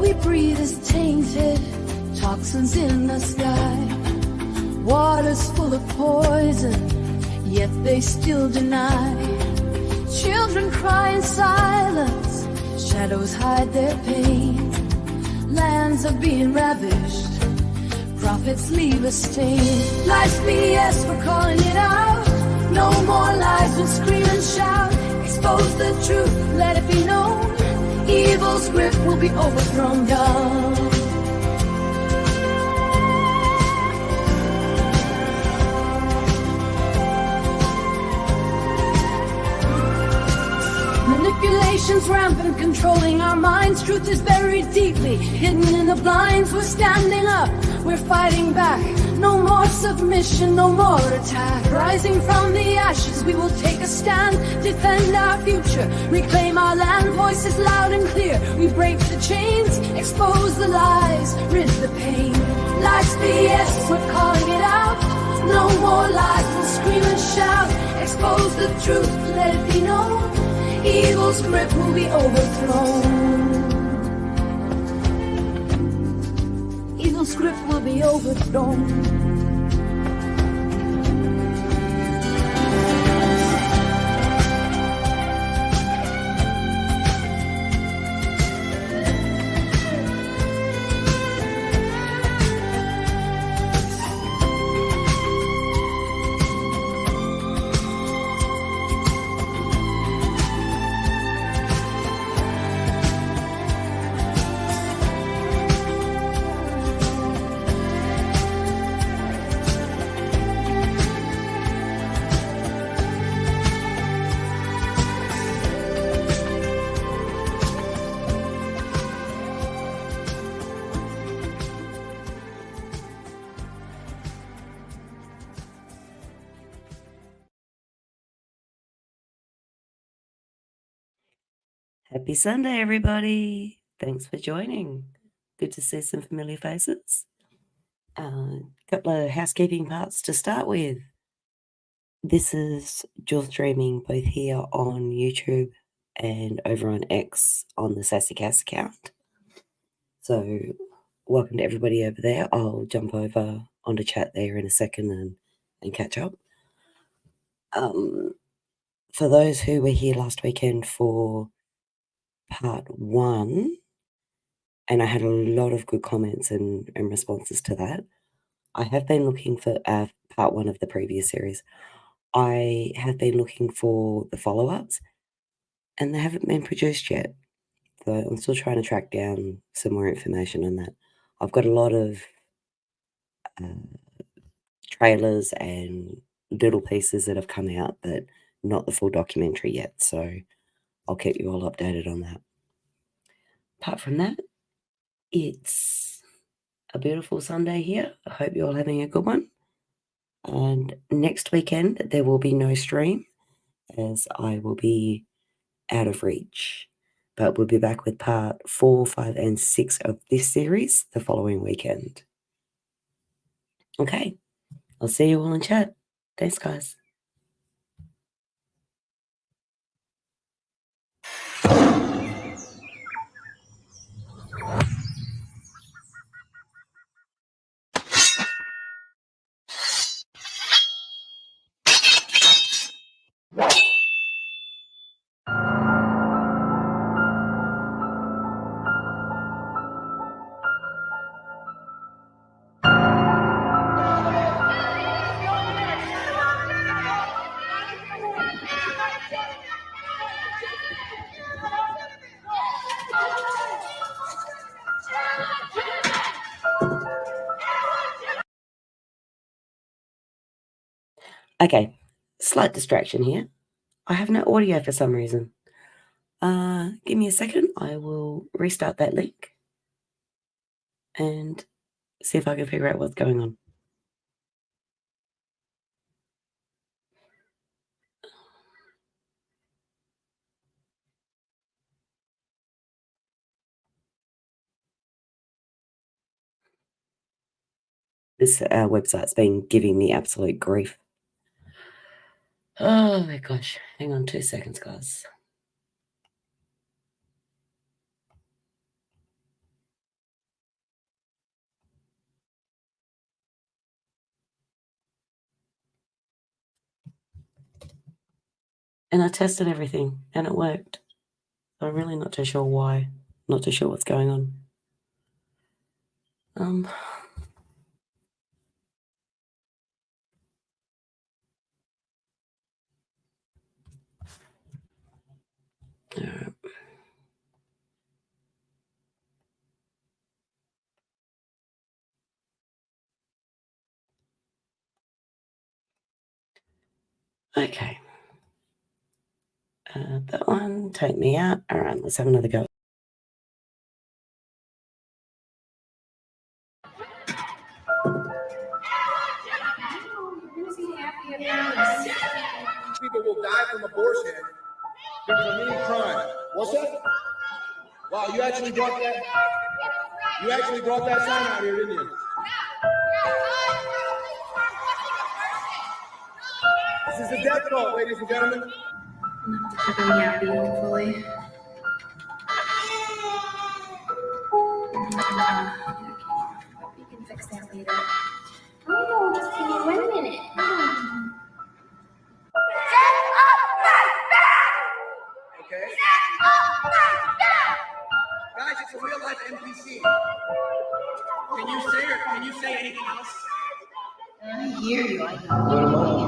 we breathe is tainted, toxins in the sky. Water's full of poison, yet they still deny. Children cry in silence, shadows hide their pain. Lands are being ravished, prophets leave a stain. Life's BS, we're calling it out. No more lies, we'll scream and shout. Expose the truth, let it be known. Evil's grip will be overthrown down. Manipulation's rampant, controlling our minds. Truth is buried deeply, hidden in the blinds. We're standing up, we're fighting back. No more submission, no more attack. Rising from the ashes, we will take a stand. Defend our future, reclaim our land. Voices loud and clear, we break the chains. Expose the lies, rid the pain. Life's BS, we're calling it out. No more lies, we'll scream and shout. Expose the truth, let it be known. Evil's grip will be overthrown. Evil's grip will be overthrown. Happy Sunday, everybody. Thanks for joining. Good to see some familiar faces. Couple of housekeeping parts to start with. This is Jules Streaming both here on YouTube and over on X on the Sassy Cass account. So welcome to everybody over there. I'll jump over onto chat there in a second and catch up. For those who were here last weekend for part 1, and I had a lot of good comments and responses to that. I have been looking for part 1 of the previous series. I have been looking for the follow-ups, and they haven't been produced yet. So I'm still trying to track down some more information on that. I've got a lot of trailers and little pieces that have come out, but not the full documentary yet. So I'll keep you all updated on that. Apart from that, it's a beautiful Sunday here. I hope you're all having a good one. And next weekend, there will be no stream as I will be out of reach. But we'll be back with part 4, 5, and 6 of this series the following weekend. Okay, I'll see you all in chat. Thanks, guys. Okay, slight distraction here. I have no audio for some reason. Give me a second. I will restart that link and see if I can figure out what's going on. This website's been giving me absolute grief. Oh my gosh. Hang on 2 seconds, guys. And I tested everything and it worked. So I'm really not too sure why. Not too sure what's going on. Alright. Okay. That one, take me out. All right, let's have another go. People will die from abortion than from any crime. What's that? Wow, you actually brought that. You actually brought that sign out here, didn't you? This is a death cult, ladies and gentlemen. I'm not happy fully. We can fix that later. Oh, just give me 1 minute. Okay. Guys, it's a real life NPC. Can you say anything else? I hear you. I know.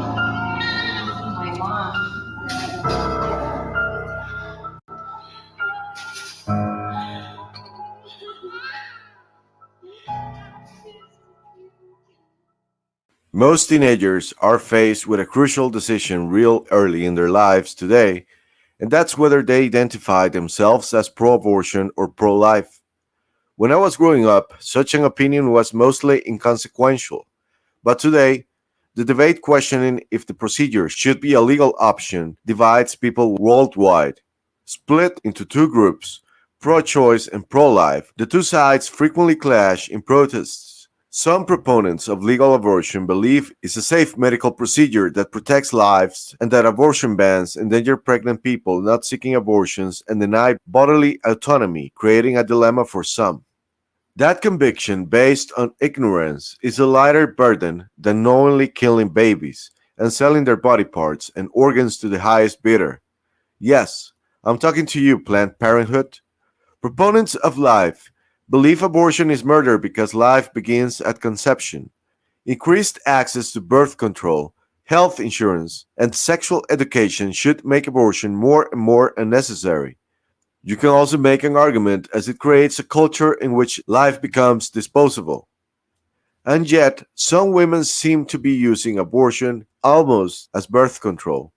My mom. Most teenagers are faced with a crucial decision real early in their lives today, and that's whether they identify themselves as pro-abortion or pro-life. When I was growing up, such an opinion was mostly inconsequential, but today, the debate questioning if the procedure should be a legal option divides people worldwide. Split into two groups, pro-choice and pro-life, the two sides frequently clash in protests. Some proponents of legal abortion believe it's a safe medical procedure that protects lives and that abortion bans endanger pregnant people not seeking abortions and deny bodily autonomy, creating a dilemma for some. That conviction based on ignorance is a lighter burden than knowingly killing babies and selling their body parts and organs to the highest bidder. Yes, I'm talking to you, Planned Parenthood. Proponents of life believe abortion is murder because life begins at conception. Increased access to birth control, health insurance, and sexual education should make abortion more and more unnecessary. You can also make an argument as it creates a culture in which life becomes disposable. And yet, some women seem to be using abortion almost as birth control.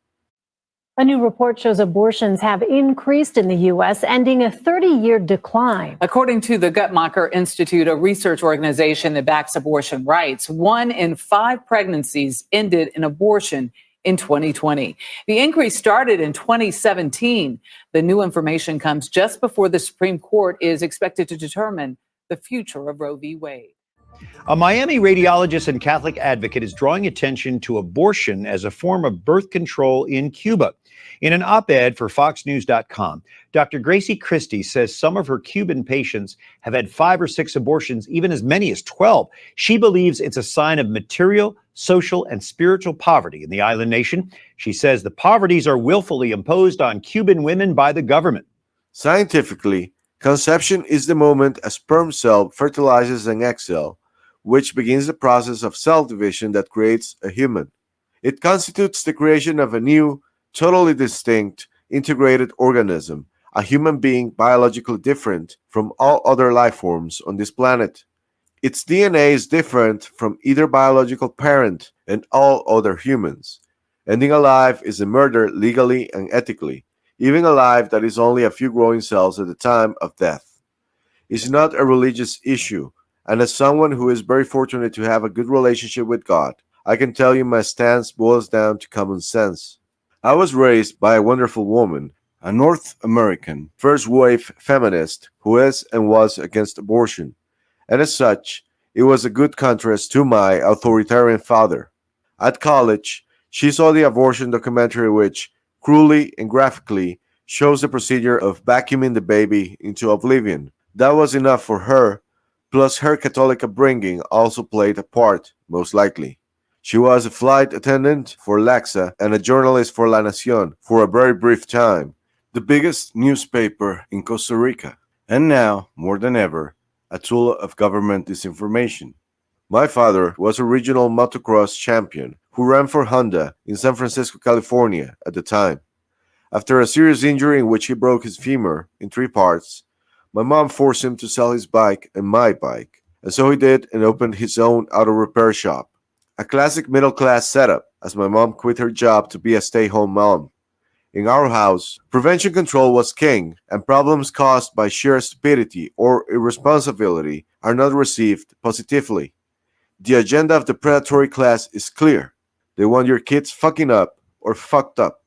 A new report shows abortions have increased in the U.S., ending a 30-year decline. According to the Guttmacher Institute, a research organization that backs abortion rights, 1 in 5 pregnancies ended in abortion in 2020. The increase started in 2017. The new information comes just before the Supreme Court is expected to determine the future of Roe v. Wade. A Miami radiologist and Catholic advocate is drawing attention to abortion as a form of birth control in Cuba. In an op-ed for FoxNews.com, Dr. Gracie Christie says some of her Cuban patients have had 5 or 6 abortions, even as many as 12. She believes it's a sign of material, social, and spiritual poverty in the island nation. She says the poverties are willfully imposed on Cuban women by the government. Scientifically, conception is the moment a sperm cell fertilizes an egg cell, which begins the process of cell division that creates a human. It constitutes the creation of a new, totally distinct, integrated organism, a human being biologically different from all other life forms on this planet. Its DNA is different from either biological parent and all other humans. Ending a life is a murder legally and ethically, even a life that is only a few growing cells at the time of death. It's not a religious issue, and as someone who is very fortunate to have a good relationship with God, I can tell you my stance boils down to common sense. I was raised by a wonderful woman, a North American, first-wave feminist who is and was against abortion, and as such, it was a good contrast to my authoritarian father. At college, she saw the abortion documentary which, cruelly and graphically, shows the procedure of vacuuming the baby into oblivion. That was enough for her, plus her Catholic upbringing also played a part, most likely. She was a flight attendant for LAXA and a journalist for La Nación for a very brief time, the biggest newspaper in Costa Rica, and now, more than ever, a tool of government disinformation. My father was a regional motocross champion who ran for Honda in San Francisco, California at the time. After a serious injury in which he broke his femur in 3 parts, my mom forced him to sell his bike and my bike, and so he did and opened his own auto repair shop. A classic middle-class setup, as my mom quit her job to be a stay-home mom. In our house, prevention control was king, and problems caused by sheer stupidity or irresponsibility are not received positively. The agenda of the predatory class is clear. They want your kids fucking up or fucked up.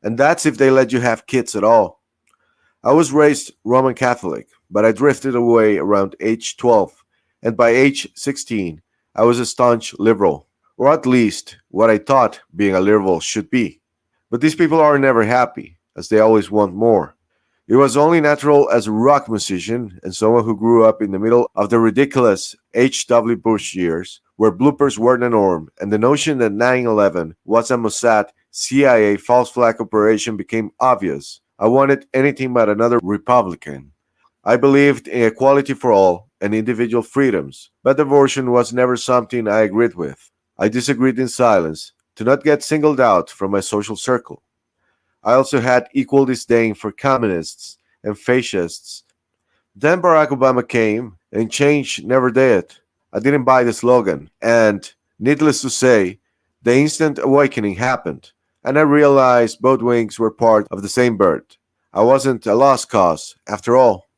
And that's if they let you have kids at all. I was raised Roman Catholic, but I drifted away around age 12, and by age 16, I was a staunch liberal, or at least what I thought being a liberal should be. But these people are never happy, as they always want more. It was only natural as a rock musician and someone who grew up in the middle of the ridiculous H.W. Bush years, where bloopers were the norm, and the notion that 9/11 was a Mossad CIA false flag operation became obvious. I wanted anything but another Republican. I believed in equality for all and individual freedoms, but abortion was never something I agreed with. I disagreed in silence, to not get singled out from my social circle. I also had equal disdain for communists and fascists. Then Barack Obama came, and change never did. I didn't buy the slogan, and, needless to say, the instant awakening happened, and I realized both wings were part of the same bird. I wasn't a lost cause, after all.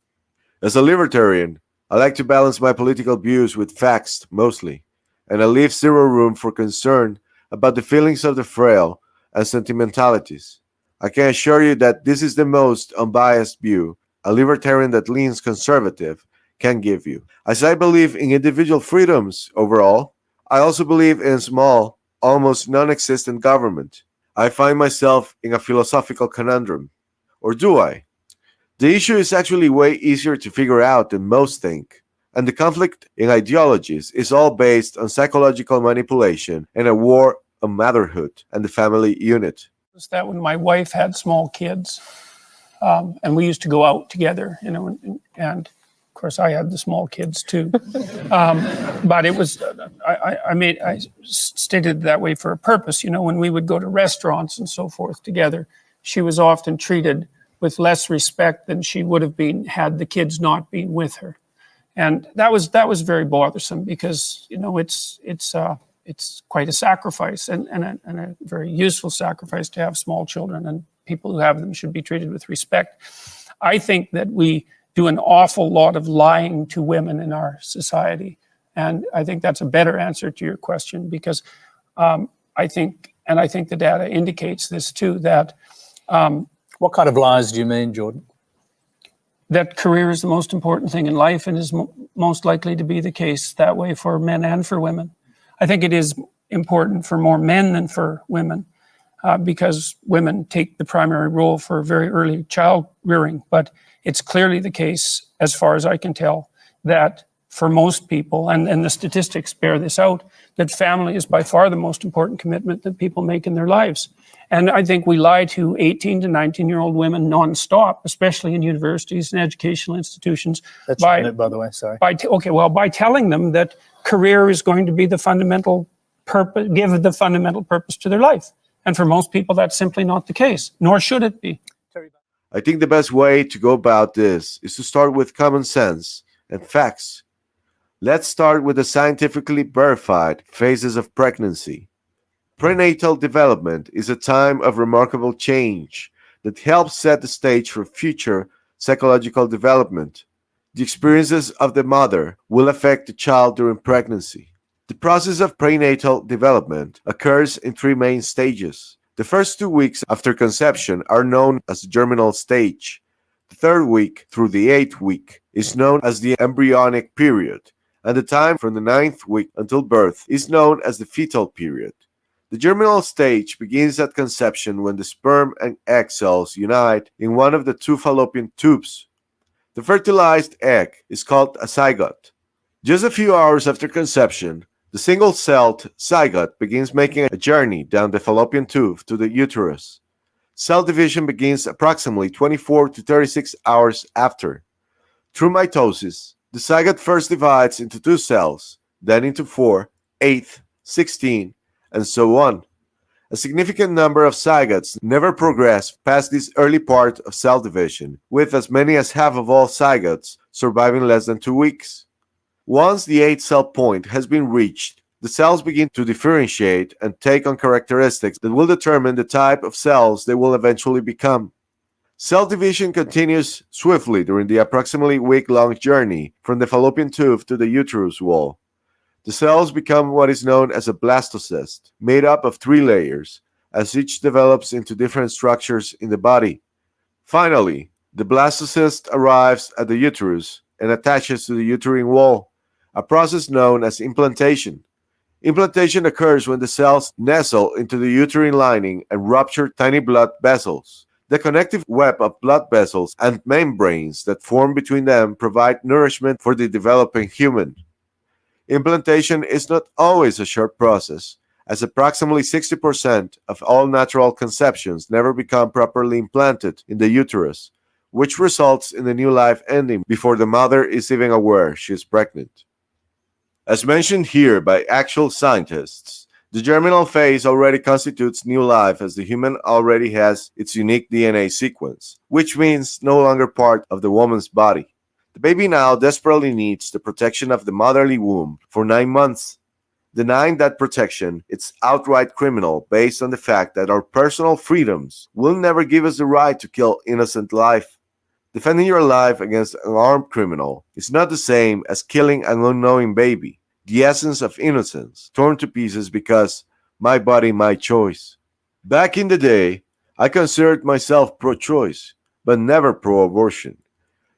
As a libertarian, I like to balance my political views with facts mostly, and I leave zero room for concern about the feelings of the frail and sentimentalities. I can assure you that this is the most unbiased view a libertarian that leans conservative can give you. As I believe in individual freedoms overall, I also believe in small, almost non-existent government. I find myself in a philosophical conundrum. Or do I? The issue is actually way easier to figure out than most think, and the conflict in ideologies is all based on psychological manipulation and a war on motherhood and the family unit. Was that when my wife had small kids, and we used to go out together, and of course I had the small kids too. But it was, I stated it that way for a purpose. When we would go to restaurants and so forth together, she was often treated with less respect than she would have been had the kids not been with her. And that was very bothersome because, it's quite a sacrifice and a very useful sacrifice to have small children, and people who have them should be treated with respect. I think that we do an awful lot of lying to women in our society. And I think that's a better answer to your question because I think the data indicates this too, that what kind of lies do you mean, Jordan? That career is the most important thing in life and is most likely to be the case that way for men and for women. I think it is important for more men than for women because women take the primary role for very early child rearing. But it's clearly the case, as far as I can tell, that for most people, and the statistics bear this out, that family is by far the most important commitment that people make in their lives. And I think we lie to 18 to 19-year-old women nonstop, especially in universities and educational institutions. That's by the way, sorry. By telling them that career is going to be the fundamental purpose, give the fundamental purpose to their life. And for most people, that's simply not the case, nor should it be. I think the best way to go about this is to start with common sense and facts. Let's start with the scientifically verified phases of pregnancy. Prenatal development is a time of remarkable change that helps set the stage for future psychological development. The experiences of the mother will affect the child during pregnancy. The process of prenatal development occurs in 3 main stages. The first 2 weeks after conception are known as the germinal stage. The 3rd week through the 8th week is known as the embryonic period, and the time from the 9th week until birth is known as the fetal period. The germinal stage begins at conception when the sperm and egg cells unite in one of the 2 fallopian tubes. The fertilized egg is called a zygote. Just a few hours after conception, The single-celled zygote begins making a journey down the fallopian tube to the uterus. Cell division begins approximately 24 to 36 hours after. Through mitosis, the zygote first divides into 2 cells, then into 4, 8, 16, and so on. A significant number of zygotes never progress past this early part of cell division, with as many as half of all zygotes surviving less than 2 weeks. Once the 8-cell point has been reached, the cells begin to differentiate and take on characteristics that will determine the type of cells they will eventually become. Cell division continues swiftly during the approximately week-long journey from the fallopian tube to the uterus wall. The cells become what is known as a blastocyst, made up of 3 layers, as each develops into different structures in the body. Finally, the blastocyst arrives at the uterus and attaches to the uterine wall, a process known as implantation. Implantation occurs when the cells nestle into the uterine lining and rupture tiny blood vessels. The connective web of blood vessels and membranes that form between them provide nourishment for the developing human. Implantation is not always a short process, as approximately 60% of all natural conceptions never become properly implanted in the uterus, which results in the new life ending before the mother is even aware she is pregnant. As mentioned here by actual scientists, the germinal phase already constitutes new life as the human already has its unique DNA sequence, which means no longer part of the woman's body. The baby now desperately needs the protection of the motherly womb for 9 months. Denying that protection, it's outright criminal based on the fact that our personal freedoms will never give us the right to kill innocent life. Defending your life against an armed criminal is not the same as killing an unknowing baby, the essence of innocence, torn to pieces because my body, my choice. Back in the day, I considered myself pro-choice, but never pro-abortion.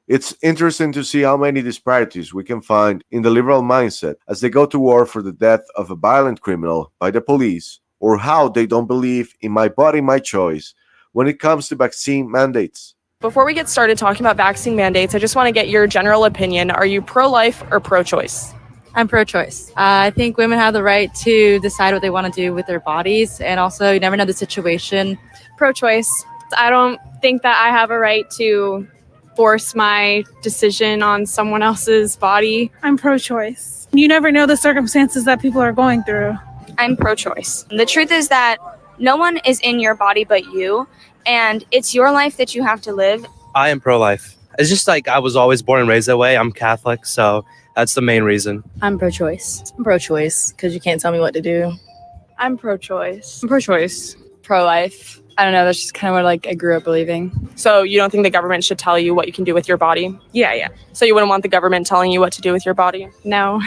It's interesting to see how many disparities we can find in the liberal mindset as they go to war for the death of a violent criminal by the police, or how they don't believe in my body, my choice when it comes to vaccine mandates. Before we get started talking about vaccine mandates, I just want to get your general opinion. Are you pro-life or pro-choice? I'm pro-choice. I think women have the right to decide what they want to do with their bodies, and also you never know the situation. Pro-choice. I don't think that I have a right to force my decision on someone else's body. I'm pro-choice. You never know the circumstances that people are going through. I'm pro-choice. The truth is that no one is in your body but you, and it's your life that you have to live. I am pro-life. It's just like I was always born and raised that way. I'm Catholic, so that's the main reason. I'm pro-choice. I'm pro-choice because you can't tell me what to do. I'm pro-choice. I'm pro-choice. Pro-life. I don't know, that's just kind of what I grew up believing. So you don't think the government should tell you what you can do with your body? Yeah. So you wouldn't want the government telling you what to do with your body? No.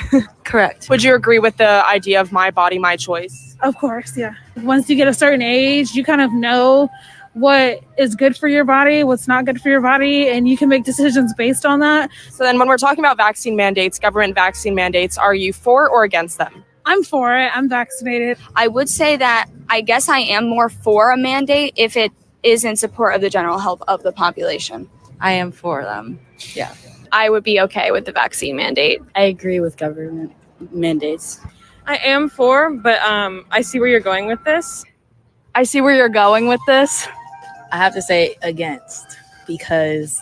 Correct. Would you agree with the idea of my body, my choice? Of course, yeah. Once you get a certain age, you kind of know what is good for your body, what's not good for your body, and you can make decisions based on that. So then when we're talking about vaccine mandates, government vaccine mandates, are you for or against them? I'm for it. I'm vaccinated. I would say that I guess I am more for a mandate if it is in support of the general health of the population. I am for them. Yeah. I would be okay with the vaccine mandate. I agree with government mandates. I am for, but I see where you're going with this. I see where you're going with this. I have to say against because,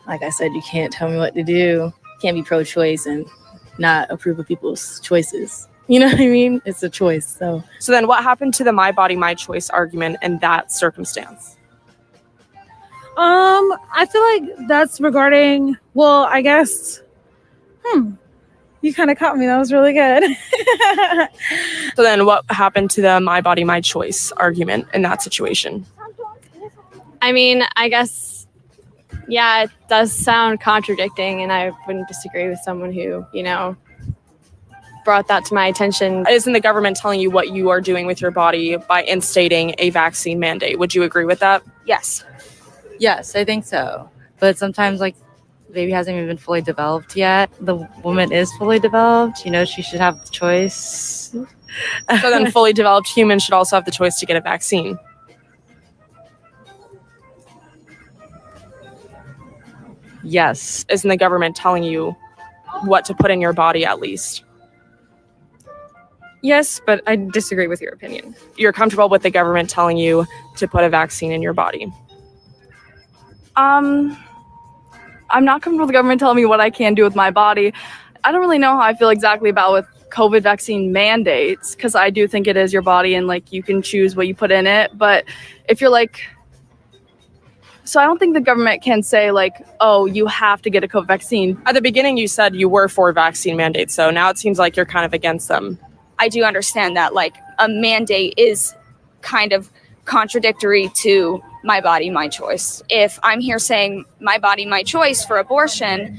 like I said, you can't tell me what to do. You can't be pro-choice and not approve of people's choices. You know what I mean? It's a choice. So then what happened to the my body, my choice argument in that circumstance? I feel like that's regarding, well, I guess, you kind of caught me. That was really good. So then what happened to the my body, my choice argument in that situation? I mean, I guess, yeah, it does sound contradicting, and I wouldn't disagree with someone who, brought that to my attention. Isn't the government telling you what you are doing with your body by instating a vaccine mandate? Would you agree with that? Yes. yes, I think so. But sometimes the baby hasn't even been fully developed yet. The woman is fully developed. She should have the choice. So then fully developed humans should also have the choice to get a vaccine. Yes. Isn't the government telling you what to put in your body at least? Yes, but I disagree with your opinion. You're comfortable with the government telling you to put a vaccine in your body. I'm not comfortable with the government telling me what I can do with my body. I don't really know how I feel exactly about with COVID vaccine mandates, because I do think it is your body and like you can choose what you put in it. But if you're like, so I don't think the government can say like, oh, you have to get a COVID vaccine. At the beginning, you said you were for vaccine mandates, so now it seems like you're kind of against them. I do understand that like a mandate is kind of contradictory to my body, my choice. If I'm here saying my body, my choice for abortion,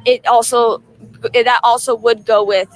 that also would go with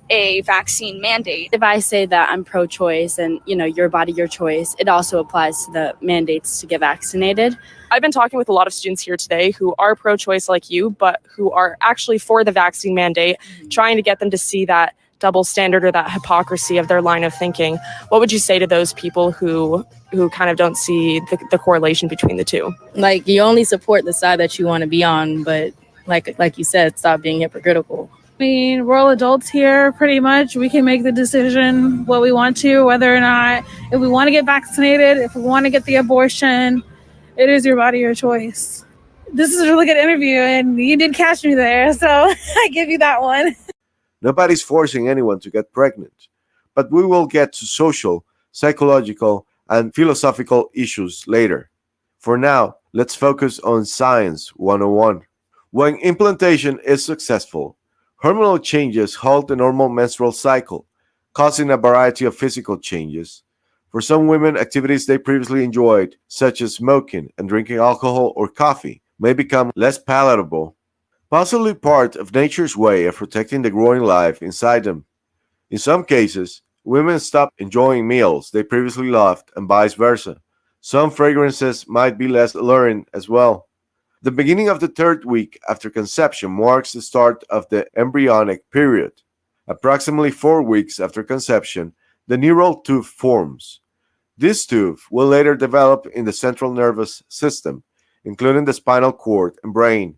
a vaccine mandate. If I say that I'm pro-choice and, your body, your choice, it also applies to the mandates to get vaccinated. I've been talking with a lot of students here today who are pro-choice like you, but who are actually for the vaccine mandate, trying to get them to see that double standard or that hypocrisy of their line of thinking. What would you say to those people who kind of don't see the correlation between the two? Like, you only support the side that you want to be on, but like you said, stop being hypocritical. I mean, we're all adults here, pretty much. We can make the decision what we want to, whether or not, if we want to get vaccinated, if we want to get the abortion, it is your body, your choice. This is a really good interview, and you did catch me there, so I give you that one. Nobody's forcing anyone to get pregnant, but we will get to social, psychological, and philosophical issues later. For now, let's focus on Science 101. When implantation is successful, hormonal changes halt the normal menstrual cycle, causing a variety of physical changes. For some women, activities they previously enjoyed, such as smoking and drinking alcohol or coffee, may become less palatable, possibly part of nature's way of protecting the growing life inside them. In some cases, women stop enjoying meals they previously loved and vice versa. Some fragrances might be less alluring as well. The beginning of the third week after conception marks the start of the embryonic period. Approximately 4 weeks after conception, the neural tube forms. This tube will later develop in the central nervous system, including the spinal cord and brain.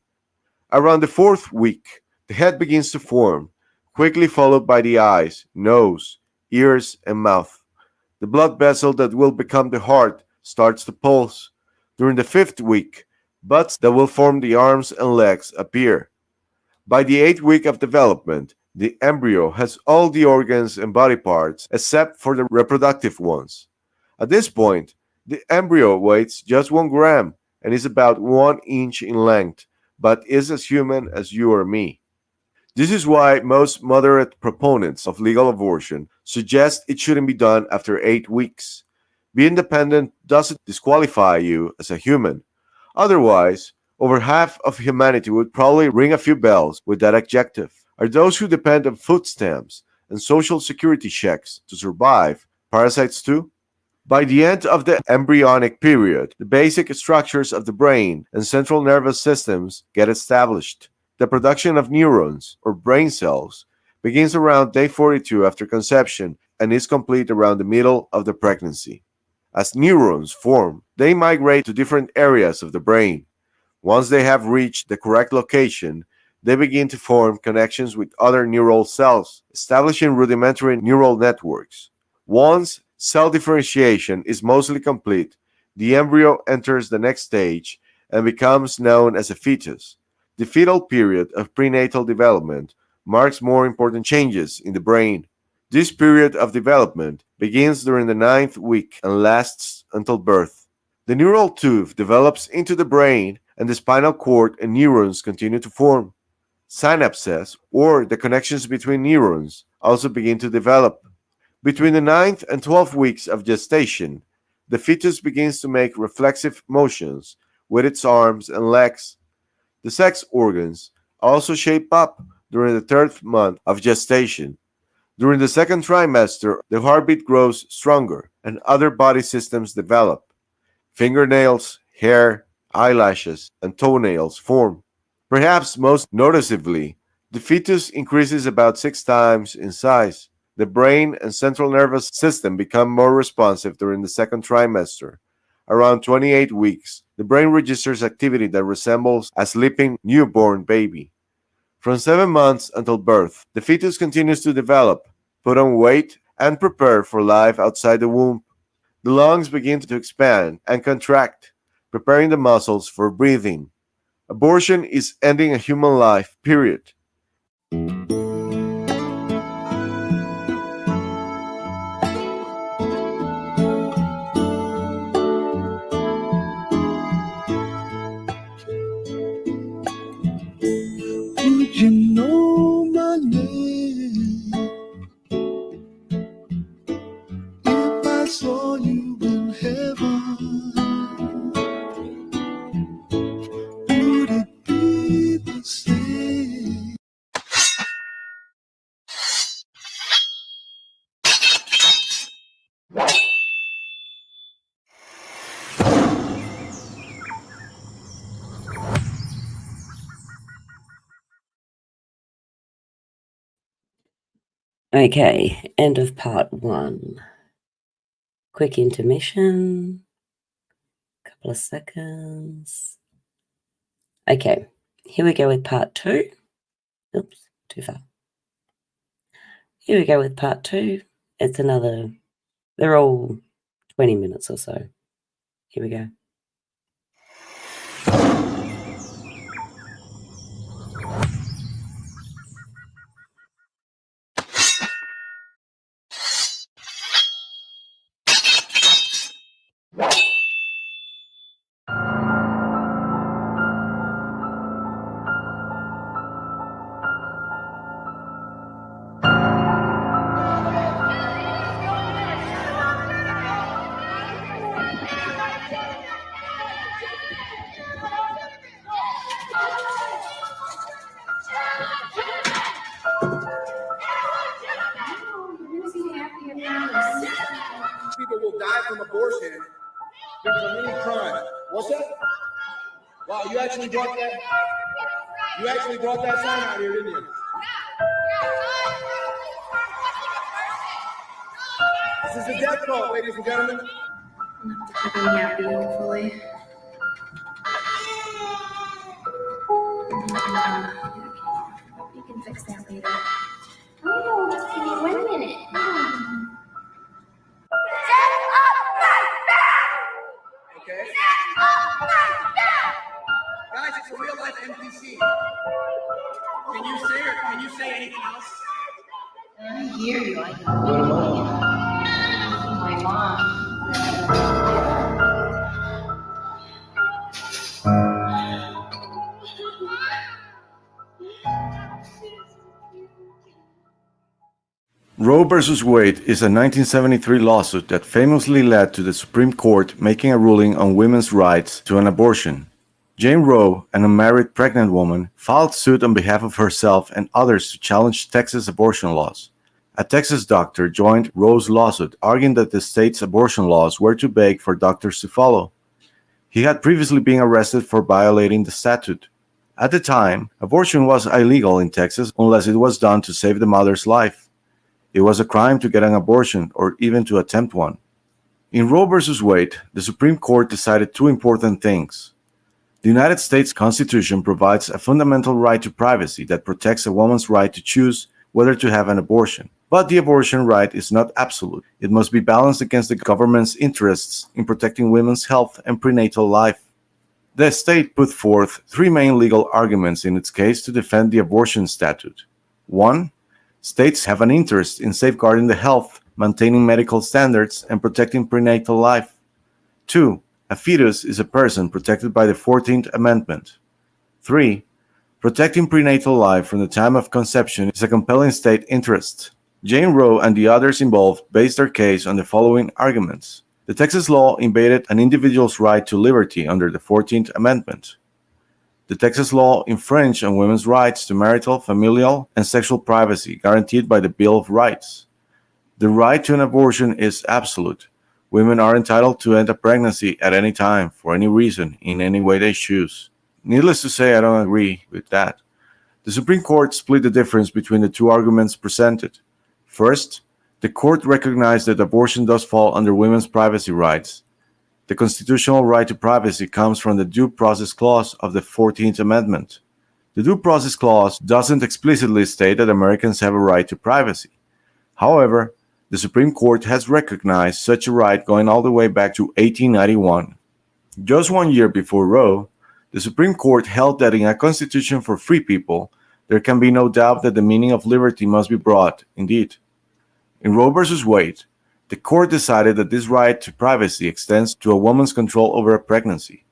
Around the 4th week, the head begins to form, quickly followed by the eyes, nose, ears, and mouth. The blood vessel that will become the heart starts to pulse. During the 5th week, buds that will form the arms and legs appear. By the 8th week of development, the embryo has all the organs and body parts except for the reproductive ones. At this point, the embryo weighs just 1 gram and is about 1 inch in length, but is as human as you or me. This is why most moderate proponents of legal abortion suggest it shouldn't be done after 8 weeks. Being dependent doesn't disqualify you as a human. Otherwise, over half of humanity would probably ring a few bells with that adjective. Are those who depend on food stamps and social security checks to survive parasites too? By the end of the embryonic period, the basic structures of the brain and central nervous systems get established. The production of neurons, or brain cells, begins around day 42 after conception and is complete around the middle of the pregnancy. As neurons form, they migrate to different areas of the brain. Once they have reached the correct location, they begin to form connections with other neural cells, establishing rudimentary neural networks. Once cell differentiation is mostly complete, the embryo enters the next stage and becomes known as a fetus. The fetal period of prenatal development marks more important changes in the brain. This period of development begins during the 9th week and lasts until birth. The neural tube develops into the brain, and the spinal cord and neurons continue to form. Synapses, or the connections between neurons, also begin to develop. Between the 9th and 12th weeks of gestation, the fetus begins to make reflexive motions with its arms and legs. The sex organs also shape up during the 3rd month of gestation. During the 2nd trimester, the heartbeat grows stronger and other body systems develop. Fingernails, hair, eyelashes, and toenails form. Perhaps most noticeably, the fetus increases about 6 times in size. The brain and central nervous system become more responsive during the 2nd trimester. Around 28 weeks, the brain registers activity that resembles a sleeping newborn baby. From 7 months until birth, the fetus continues to develop. put on weight, and prepare for life outside the womb. The lungs begin to expand and contract, preparing the muscles for breathing. Abortion is ending a human life, period. Would you know my name if I saw you in heaven? Would it be the same? Okay, end of part 1. Quick intermission. Couple of seconds. Okay, here we go with part 2. Oops, too far. Here we go with part 2. It's another, they're all 20 minutes or so. Here we go. People will die from abortion because of any crime. What's that? Wow, you actually brought that. You actually brought that sign out here, didn't you? This is a death cult, ladies and gentlemen. I'm happy, hopefully. You can fix that later. Oh, just give me 1 minute. Okay. Guys, it's a real life NPC. Can you say anything else? I hear you. I my mom. Roe v. Wade is a 1973 lawsuit that famously led to the Supreme Court making a ruling on women's rights to an abortion. Jane Roe, an unmarried pregnant woman, filed suit on behalf of herself and others to challenge Texas abortion laws. A Texas doctor joined Roe's lawsuit, arguing that the state's abortion laws were too vague for doctors to follow. He had previously been arrested for violating the statute. At the time, abortion was illegal in Texas unless it was done to save the mother's life. It was a crime to get an abortion or even to attempt one. In Roe v. Wade, the Supreme Court decided two important things. The United States Constitution provides a fundamental right to privacy that protects a woman's right to choose whether to have an abortion. But the abortion right is not absolute. It must be balanced against the government's interests in protecting women's health and prenatal life. The state put forth three main legal arguments in its case to defend the abortion statute. 1. States have an interest in safeguarding the health, maintaining medical standards, and protecting prenatal life. 2. A fetus is a person protected by the 14th Amendment. 3. Protecting prenatal life from the time of conception is a compelling state interest. Jane Roe and the others involved based their case on the following arguments. The Texas law invaded an individual's right to liberty under the 14th Amendment. The Texas law infringed on women's rights to marital, familial, and sexual privacy guaranteed by the Bill of Rights. The right to an abortion is absolute. Women are entitled to end a pregnancy at any time, for any reason, in any way they choose. Needless to say, I don't agree with that. The Supreme Court split the difference between the two arguments presented. First, the court recognized that abortion does fall under women's privacy rights. The constitutional right to privacy comes from the Due Process Clause of the 14th Amendment. The Due Process Clause doesn't explicitly state that Americans have a right to privacy. However, the Supreme Court has recognized such a right going all the way back to 1891. Just 1 year before Roe, the Supreme Court held that in a constitution for free people, there can be no doubt that the meaning of liberty must be broad, indeed. In Roe v. Wade, the court decided that this right to privacy extends to a woman's control over a pregnancy.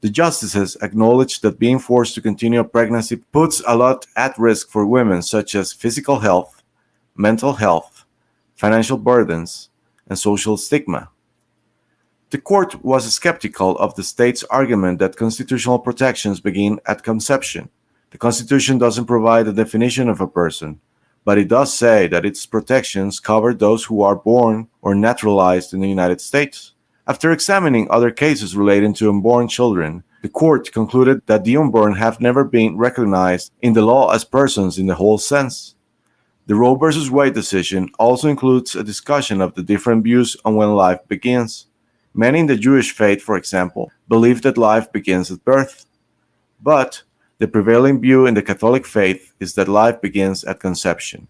The justices acknowledged that being forced to continue a pregnancy puts a lot at risk for women, such as physical health, mental health, financial burdens, and social stigma. The court was skeptical of the state's argument that constitutional protections begin at conception. The Constitution doesn't provide a definition of a person, but it does say that its protections cover those who are born or naturalized in the United States. After examining other cases relating to unborn children, the court concluded that the unborn have never been recognized in the law as persons in the whole sense. The Roe v. Wade decision also includes a discussion of the different views on when life begins. Many in the Jewish faith, for example, believe that life begins at birth. But the prevailing view in the Catholic faith is that life begins at conception.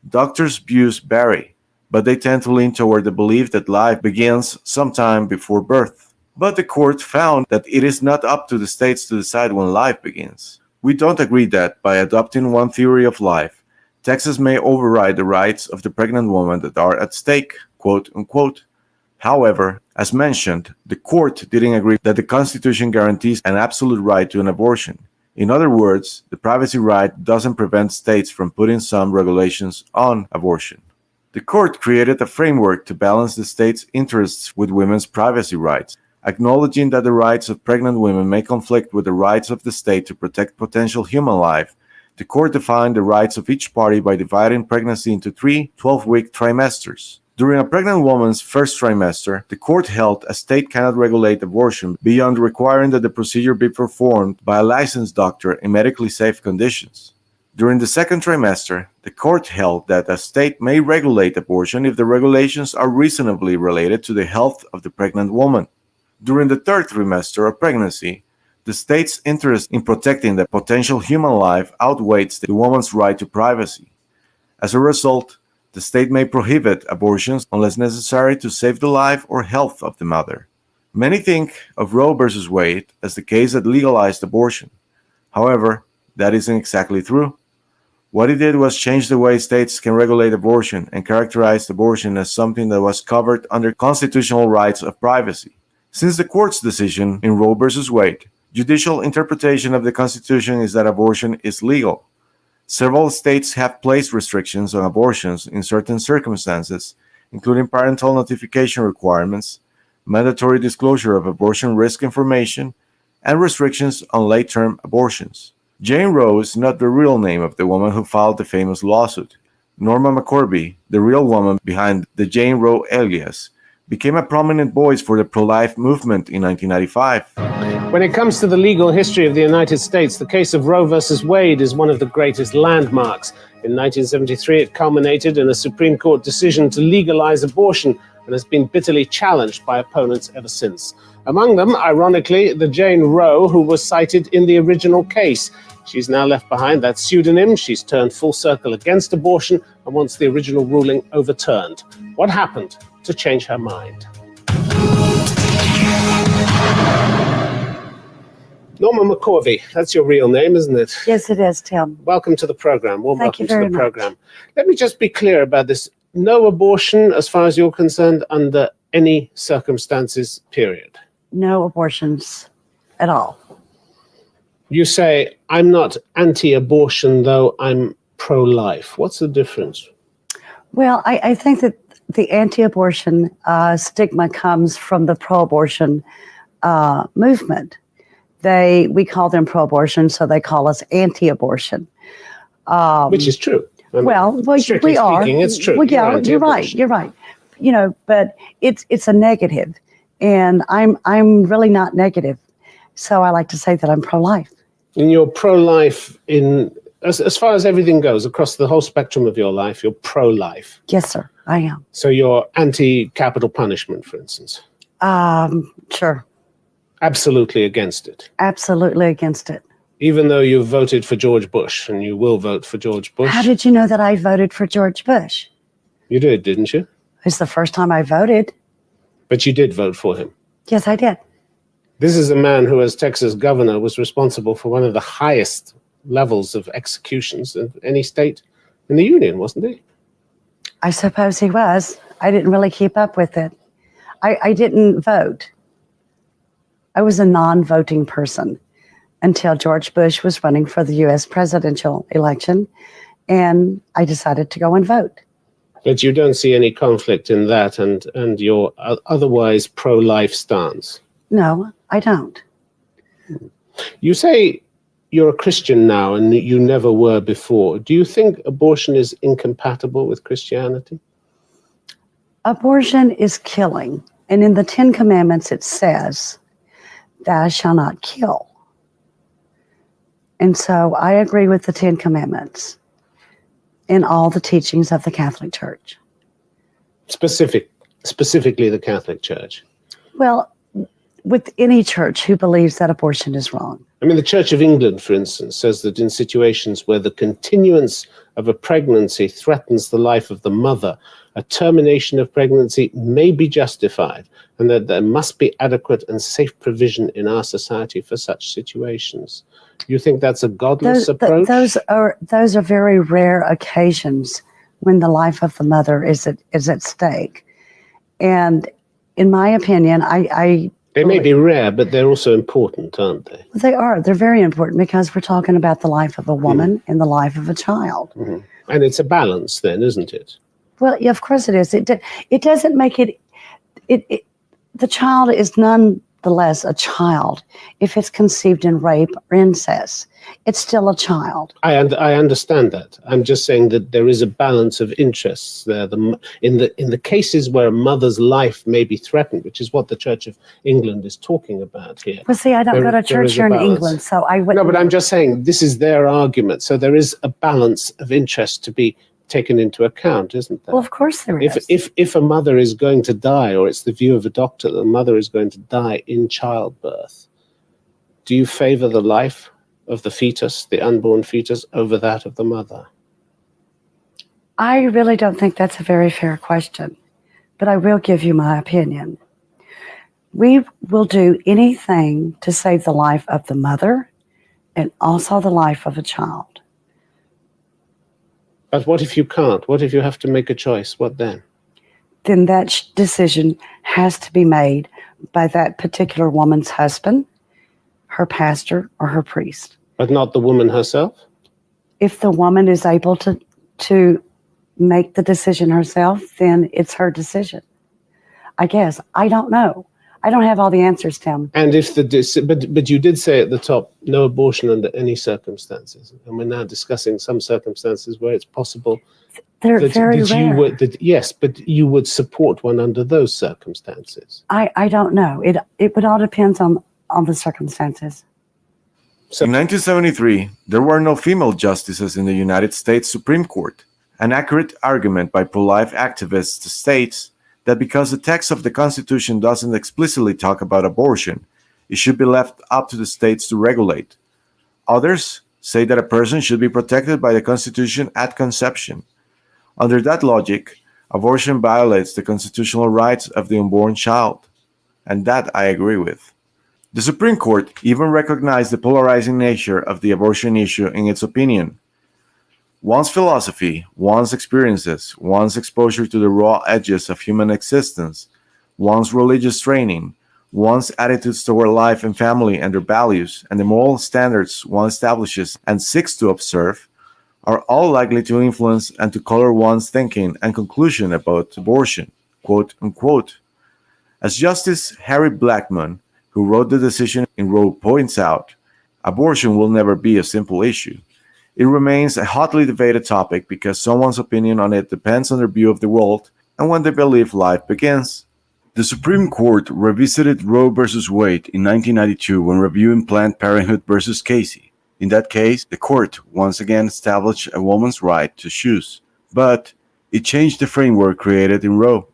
Doctors' views vary, but they tend to lean toward the belief that life begins sometime before birth. But the court found that it is not up to the states to decide when life begins. We don't agree that, by adopting one theory of life, Texas may override the rights of the pregnant woman that are at stake, quote unquote. However, as mentioned, the court didn't agree that the Constitution guarantees an absolute right to an abortion. In other words, the privacy right doesn't prevent states from putting some regulations on abortion. The court created a framework to balance the state's interests with women's privacy rights, acknowledging that the rights of pregnant women may conflict with the rights of the state to protect potential human life. The court defined the rights of each party by dividing pregnancy into 3 12-week trimesters. During a pregnant woman's first trimester, the court held a state cannot regulate abortion beyond requiring that the procedure be performed by a licensed doctor in medically safe conditions. During the second trimester, the court held that a state may regulate abortion if the regulations are reasonably related to the health of the pregnant woman. During the third trimester of pregnancy, the state's interest in protecting the potential human life outweighs the woman's right to privacy. As a result, the state may prohibit abortions unless necessary to save the life or health of the mother. Many think of Roe v. Wade as the case that legalized abortion. However, that isn't exactly true. What it did was change the way states can regulate abortion and characterize abortion as something that was covered under constitutional rights of privacy. Since the court's decision in Roe v. Wade, judicial interpretation of the Constitution is that abortion is legal. Several states have placed restrictions on abortions in certain circumstances, including parental notification requirements, mandatory disclosure of abortion risk information, and restrictions on late-term abortions. Jane Roe is not the real name of the woman who filed the famous lawsuit. Norma McCorvey, the real woman behind the Jane Roe alias, became a prominent voice for the pro-life movement in 1995. When it comes to the legal history of the United States, the case of Roe versus Wade is one of the greatest landmarks. In 1973, it culminated in a Supreme Court decision to legalize abortion and has been bitterly challenged by opponents ever since. Among them, ironically, the Jane Roe who was cited in the original case. She's now left behind that pseudonym. She's turned full circle against abortion and wants the original ruling overturned. What happened to change her mind? Norma McCorvey, that's your real name, isn't it? Yes, it is, Tim. Welcome to the program. Well, Thank welcome you to very the much. program. Let me just be clear about this. No abortion, as far as you're concerned, under any circumstances, period. No abortions at all. You say, I'm not anti-abortion, though I'm pro-life. What's the difference? Well, I think that the anti-abortion stigma comes from the pro-abortion movement. We call them pro-abortion, so they call us anti-abortion. Which is true. I mean, well, strictly we are. speaking, it's true. Well, yeah, You're you're right. anti-abortion. You're right. You know, but it's a negative, and I'm really not negative. So I like to say that I'm pro-life. And you're pro-life as far as everything goes, across the whole spectrum of your life, you're pro-life. Yes, sir, I am. So you're anti-capital punishment, for instance. Sure. Absolutely against it. Absolutely against it. Even though you voted for George Bush, and you will vote for George Bush. How did you know that I voted for George Bush? You did, didn't you? It's the first time I voted. But you did vote for him. Yes, I did. This is a man who, as Texas governor, was responsible for one of the highest levels of executions of any state in the union, wasn't he? I suppose he was. I didn't really keep up with it. I didn't vote. I was a non-voting person until George Bush was running for the U.S. presidential election, and I decided to go and vote. But you don't see any conflict in that and your otherwise pro-life stance? No, I don't. You say you're a Christian now and you never were before. Do you think abortion is incompatible with Christianity? Abortion is killing. And in the Ten Commandments, it says, thou shalt not kill. And so I agree with the Ten Commandments in all the teachings of the Catholic Church. Specifically the Catholic Church? Well, with any church who believes that abortion is wrong. I mean, the Church of England, for instance, says that in situations where the continuance of a pregnancy threatens the life of the mother, a termination of pregnancy may be justified, and that there must be adequate and safe provision in our society for such situations. You think that's a godless approach? Those are very rare occasions when the life of the mother is at stake. And in my opinion, They may be rare, but they're also important, aren't they? They are. They're very important because we're talking about the life of a woman and the life of a child. Mm-hmm. And it's a balance then, isn't it? Well, yeah, of course it is. It doesn't make it the child is nonetheless a child if it's conceived in rape or incest. It's still a child. I understand that. I'm just saying that there is a balance of interests there. In the cases where a mother's life may be threatened, which is what the Church of England is talking about here. Well, see, I don't go to church here in England, so I wouldn't. No, but I'm just saying this is their argument. So there is a balance of interest to be taken into account, isn't there? Well, of course there is. If a mother is going to die, or it's the view of a doctor that the mother is going to die in childbirth, do you favor the life of the fetus, the unborn fetus, over that of the mother? I really don't think that's a very fair question, but I will give you my opinion. We will do anything to save the life of the mother and also the life of a child. But what if you can't? What if you have to make a choice? What then? Then that decision has to be made by that particular woman's husband, her pastor, or her priest. But not the woman herself? If the woman is able to make the decision herself, then it's her decision. I guess. I don't know. I don't have all the answers, Tim. And if but you did say at the top, no abortion under any circumstances. And we're now discussing some circumstances where it's possible. They're very rare. Yes, but you would support one under those circumstances. I don't know. It would all depend on the circumstances. In 1973, there were no female justices in the United States Supreme Court. An accurate argument by pro-life activists states that because the text of the Constitution doesn't explicitly talk about abortion, it should be left up to the states to regulate. Others say that a person should be protected by the Constitution at conception. Under that logic, abortion violates the constitutional rights of the unborn child, and that I agree with. The Supreme Court even recognized the polarizing nature of the abortion issue in its opinion. One's philosophy, one's experiences, one's exposure to the raw edges of human existence, one's religious training, one's attitudes toward life and family and their values, and the moral standards one establishes and seeks to observe, are all likely to influence and to color one's thinking and conclusion about abortion, quote unquote. As Justice Harry Blackmun, who wrote the decision in Roe, points out, abortion will never be a simple issue. It remains a hotly debated topic because someone's opinion on it depends on their view of the world and when they believe life begins. The Supreme Court revisited Roe v. Wade in 1992 when reviewing Planned Parenthood v. Casey. In that case, the court once again established a woman's right to choose, but it changed the framework created in Roe.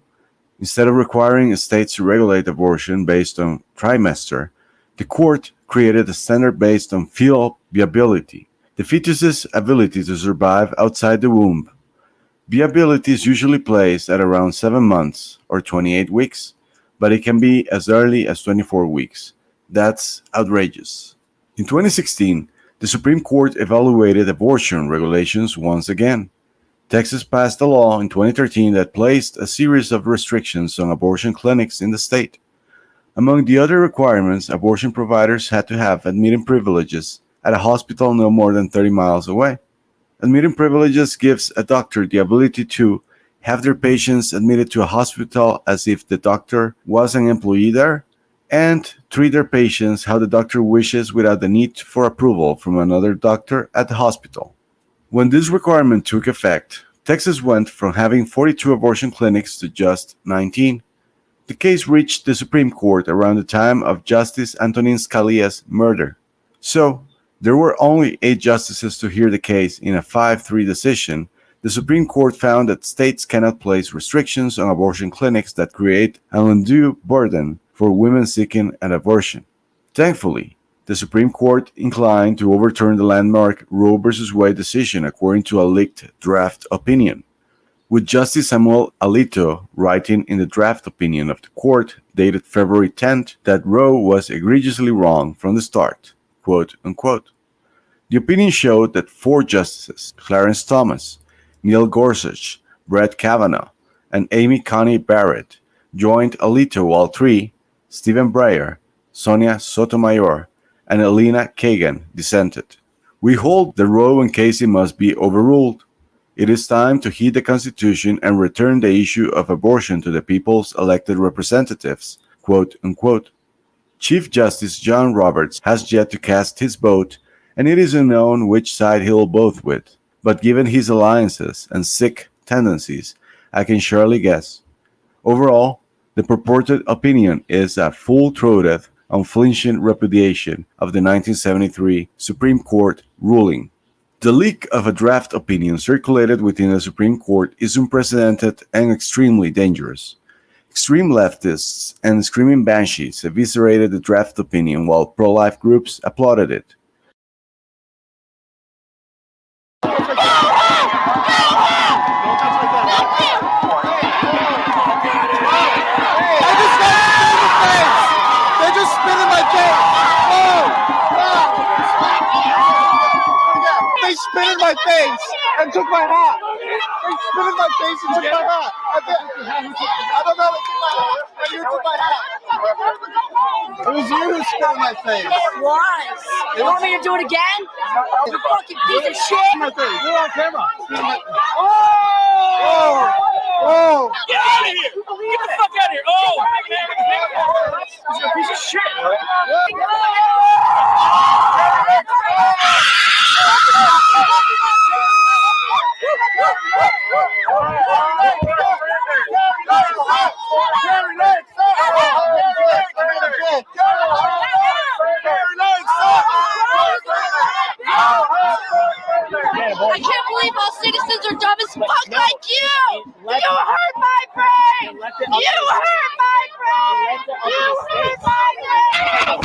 Instead of requiring states to regulate abortion based on trimester, the court created a standard based on fetal viability, the fetus's ability to survive outside the womb. Viability is usually placed at around 7 months or 28 weeks, but it can be as early as 24 weeks. That's outrageous. In 2016, the Supreme Court evaluated abortion regulations once again. Texas passed a law in 2013 that placed a series of restrictions on abortion clinics in the state. Among the other requirements, abortion providers had to have admitting privileges at a hospital no more than 30 miles away. Admitting privileges gives a doctor the ability to have their patients admitted to a hospital as if the doctor was an employee there, and treat their patients how the doctor wishes without the need for approval from another doctor at the hospital. When this requirement took effect, Texas went from having 42 abortion clinics to just 19. The case reached the Supreme Court around the time of Justice Antonin Scalia's murder. So, there were only 8 justices to hear the case in a 5-3 decision. The Supreme Court found that states cannot place restrictions on abortion clinics that create an undue burden for women seeking an abortion. Thankfully, the Supreme Court inclined to overturn the landmark Roe v. Wade decision according to a leaked draft opinion, with Justice Samuel Alito writing in the draft opinion of the court dated February 10th that Roe was egregiously wrong from the start, quote unquote. The opinion showed that 4 justices, Clarence Thomas, Neil Gorsuch, Brett Kavanaugh, and Amy Coney Barrett, joined Alito, while 3, Stephen Breyer, Sonia Sotomayor, and Elena Kagan, dissented. We hold that Roe and Casey must be overruled. It is time to heed the Constitution and return the issue of abortion to the people's elected representatives, quote unquote. Chief Justice John Roberts has yet to cast his vote, and it is unknown which side he will vote with, but given his alliances and sick tendencies, I can surely guess. Overall, the purported opinion is a full-throated, unflinching repudiation of the 1973 Supreme Court ruling. The leak of a draft opinion circulated within the Supreme Court is unprecedented and extremely dangerous. Extreme leftists and screaming banshees eviscerated the draft opinion while pro-life groups applauded it. They spit in my face and took my hat. They spit in my face and took my hat. I don't know. They took my hat. And you took my hat. It was you who spit in my face. It was. You want me to do it again? You fucking piece of shit. My face. You're on camera. Oh! Oh! Get out of here! Get the fuck out of here! Oh! You're a piece of shit. I can't believe all citizens are dumb as fuck like you! You hurt my brain! You hurt my brain! You hurt my brain!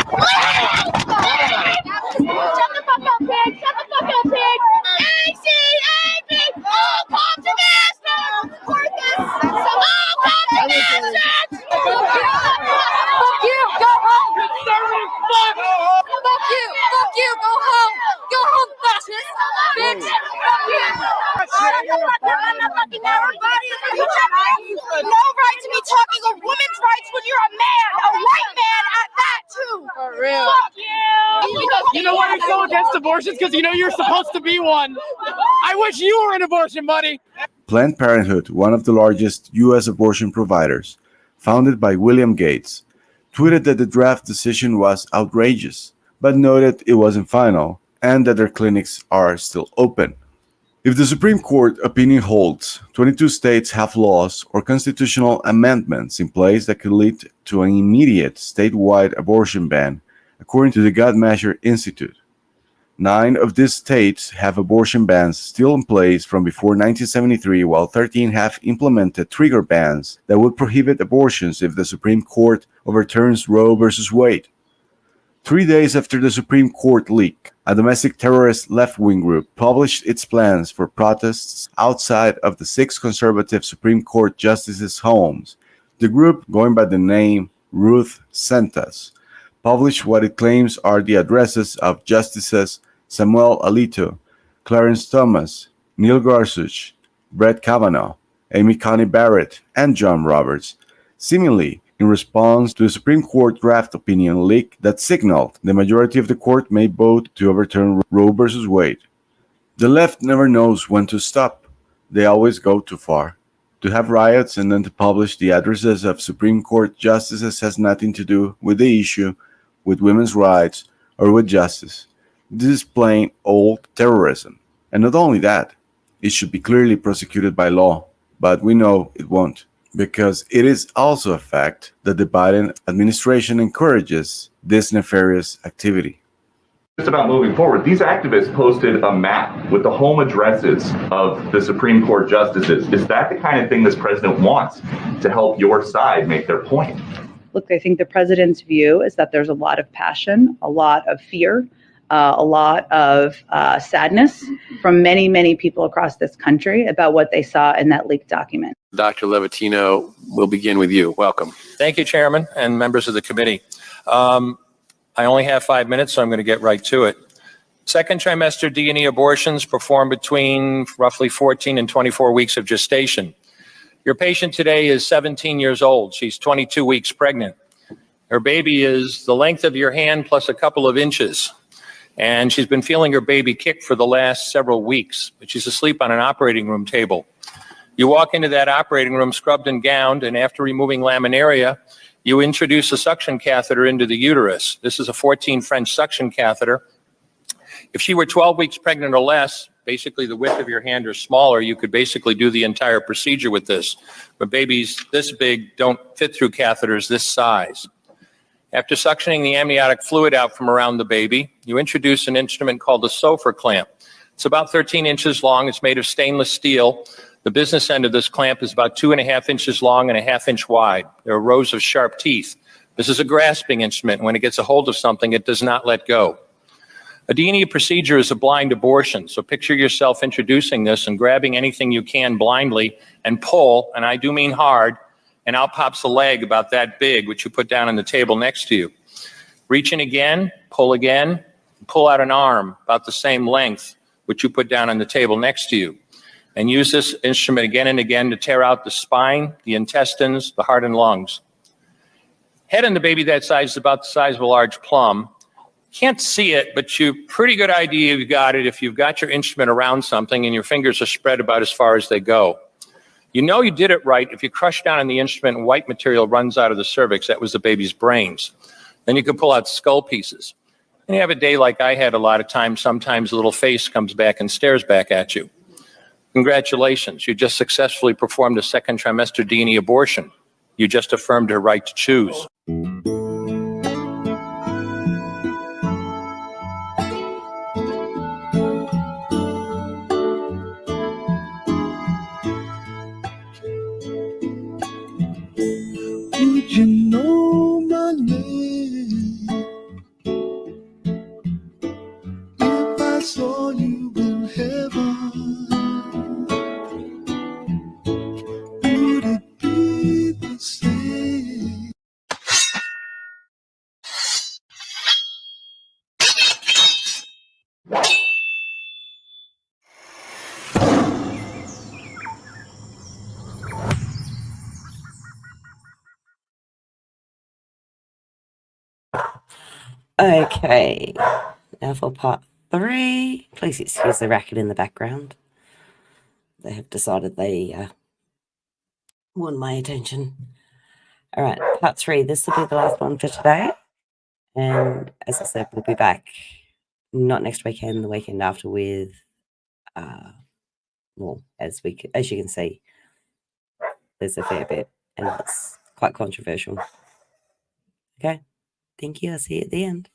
Shut the fuck up, pig! Shut the fuck up, pig! ACAB! All cops and assholes! Support this! All cops and assholes! Fuck you! Go home! Fuck you! Fuck you! Go home! Go home, fascist! Bitch! Fuck you! I'm not fucking everybody! You have no right to be talking of women's rights when you're a man! A white man at that, too! For real! Fuck you! You know why you're so against abortions? Because you know you're supposed to be one. I wish you were an abortion, buddy. Planned Parenthood, one of the largest U.S. abortion providers, founded by William Gates, tweeted that the draft decision was outrageous, but noted it wasn't final and that their clinics are still open. If the Supreme Court opinion holds, 22 states have laws or constitutional amendments in place that could lead to an immediate statewide abortion ban, according to the God Measure Institute. 9 of these states have abortion bans still in place from before 1973, while 13 have implemented trigger bans that would prohibit abortions if the Supreme Court overturns Roe v. Wade. 3 days after the Supreme Court leak, a domestic terrorist left-wing group published its plans for protests outside of the 6 conservative Supreme Court justices' homes. The group, going by the name Ruth Sent Us, published what it claims are the addresses of Justices Samuel Alito, Clarence Thomas, Neil Gorsuch, Brett Kavanaugh, Amy Coney Barrett, and John Roberts, seemingly in response to the Supreme Court draft opinion leak that signaled the majority of the court may vote to overturn Roe v. Wade. The left never knows when to stop. They always go too far. To have riots and then to publish the addresses of Supreme Court justices has nothing to do with the issue, with women's rights, or with justice. This is plain old terrorism. And not only that, it should be clearly prosecuted by law, but we know it won't, because it is also a fact that the Biden administration encourages this nefarious activity. Just about moving forward, these activists posted a map with the home addresses of the Supreme Court justices. Is that the kind of thing this president wants to help your side make their point? Look, I think the president's view is that there's a lot of passion, a lot of fear, a lot of sadness from many, many people across this country about what they saw in that leaked document. Dr. Levatino, we'll begin with you. Welcome. Thank you, Chairman and members of the committee. I only have 5 minutes, so I'm going to get right to it. Second trimester D&E abortions perform between roughly 14 and 24 weeks of gestation. Your patient today is 17 years old. She's 22 weeks pregnant. Her baby is the length of your hand plus a couple of inches. And she's been feeling her baby kick for the last several weeks, but she's asleep on an operating room table. You walk into that operating room scrubbed and gowned, and after removing laminaria, you introduce a suction catheter into the uterus. This is a 14 French suction catheter. If she were 12 weeks pregnant or less, basically the width of your hand or smaller, you could basically do the entire procedure with this. But babies this big don't fit through catheters this size. After suctioning the amniotic fluid out from around the baby, you introduce an instrument called a Sofer clamp. It's about 13 inches long. It's made of stainless steel. The business end of this clamp is about 2.5 inches long and a half-inch wide. There are rows of sharp teeth. This is a grasping instrument. When it gets a hold of something, it does not let go. A D&E procedure is a blind abortion, so picture yourself introducing this and grabbing anything you can blindly and pull, and I do mean hard, and out pops a leg about that big, which you put down on the table next to you. Reach in again, pull out an arm about the same length, which you put down on the table next to you. And use this instrument again and again to tear out the spine, the intestines, the heart and lungs. Head on the baby that size is about the size of a large plum. Can't see it, but you pretty good idea you've got it if you've got your instrument around something and your fingers are spread about as far as they go. You know you did it right if you crush down on the instrument and white material runs out of the cervix. That was the baby's brains. Then you can pull out skull pieces. And you have a day like I had a lot of times. Sometimes a little face comes back and stares back at you. Congratulations, you just successfully performed a second trimester D&E abortion. You just affirmed her right to choose. Would you know my name if I saw you in heaven? Would it be the same? Okay, now for part 3. Please excuse the racket in the background. They have decided they want my attention. All right, part 3. This will be the last one for today. And as I said, we'll be back not next weekend, the weekend after with, well, as you can see, there's a fair bit, and it's quite controversial. Okay, thank you. I'll see you at the end.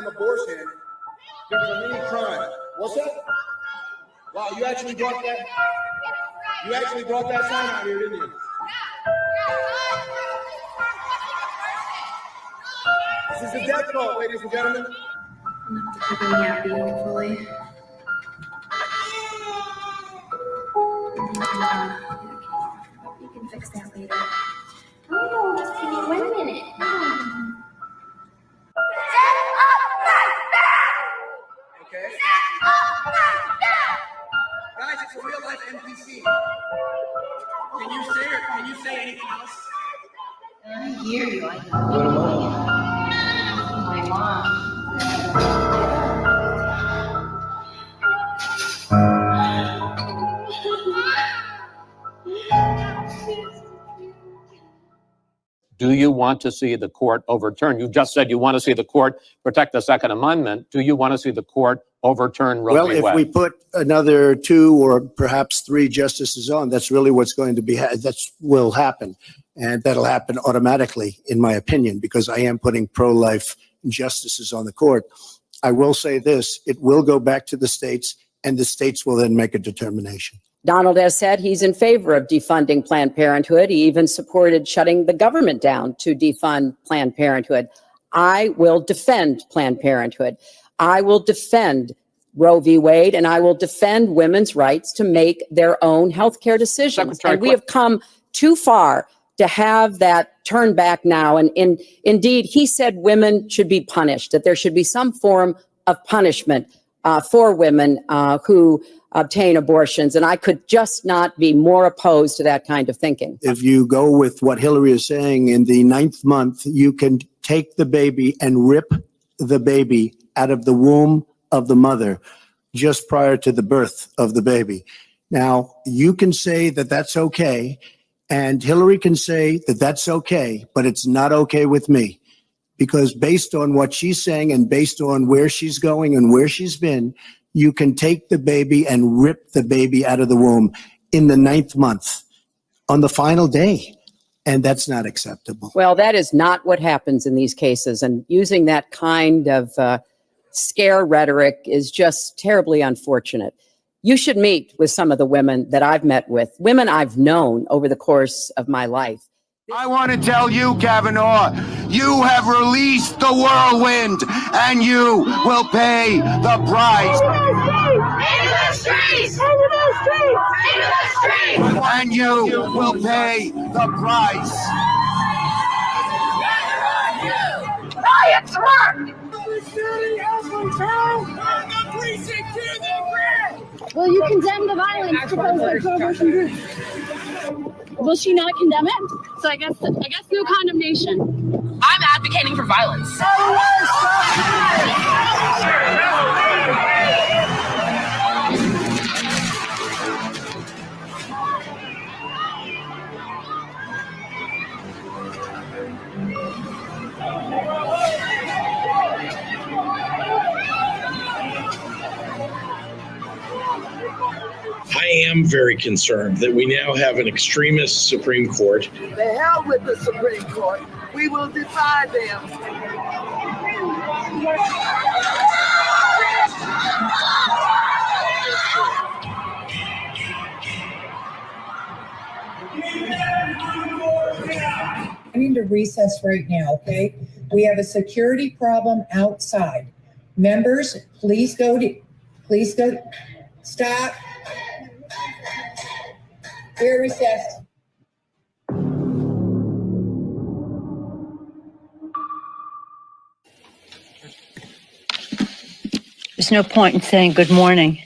from abortion, there's a mini crime. What's that? Wow, you actually brought that? You actually brought that sign out here, didn't you? This is the death cult, ladies and gentlemen. I'm not happy fully. You can fix that later. Oh, just give me 1 minute. Okay. Guys, it's a real life NPC. Can you say anything else? I hear you. I my mom. Do you want to see the court overturn? You just said you want to see the court protect the Second Amendment. Do you want to see the court overturn Roe Well, v. if Wade? we put another 2 or perhaps 3 justices on, that's really what's going to be, will happen. And that'll happen automatically, in my opinion, because I am putting pro-life justices on the court. I will say this, it will go back to the states, and the states will then make a determination. Donald has said he's in favor of defunding Planned Parenthood. He even supported shutting the government down to defund Planned Parenthood. I will defend Planned Parenthood. I will defend Roe v. Wade, and I will defend women's rights to make their own healthcare decisions. And we have come too far to have that turn back now. And indeed, he said women should be punished, that there should be some form of punishment for women who obtain abortions. And I could just not be more opposed to that kind of thinking. If you go with what Hillary is saying, in the 9th month, you can take the baby and rip the baby out of the womb of the mother just prior to the birth of the baby. Now, you can say that that's okay, and Hillary can say that that's okay, but it's not okay with me. Because based on what she's saying and based on where she's going and where she's been, you can take the baby and rip the baby out of the womb in the 9th month on the final day. And that's not acceptable. Well, that is not what happens in these cases. And using that kind of scare rhetoric is just terribly unfortunate. You should meet with some of the women that I've met with, women I've known over the course of my life. I want to tell you, Kavanaugh, you have released the whirlwind, and you will pay the price. And you will pay the price. Riots work! Will you condemn the violence proposed by pro-abortion groups? Will she not condemn it? So I guess no condemnation. I'm advocating for violence. I am very concerned that we now have an extremist Supreme Court. The hell with the Supreme Court. We will defy them. I need to recess right now, okay? We have a security problem outside. Members, please go, stop. We're recessed. There's no point in saying good morning,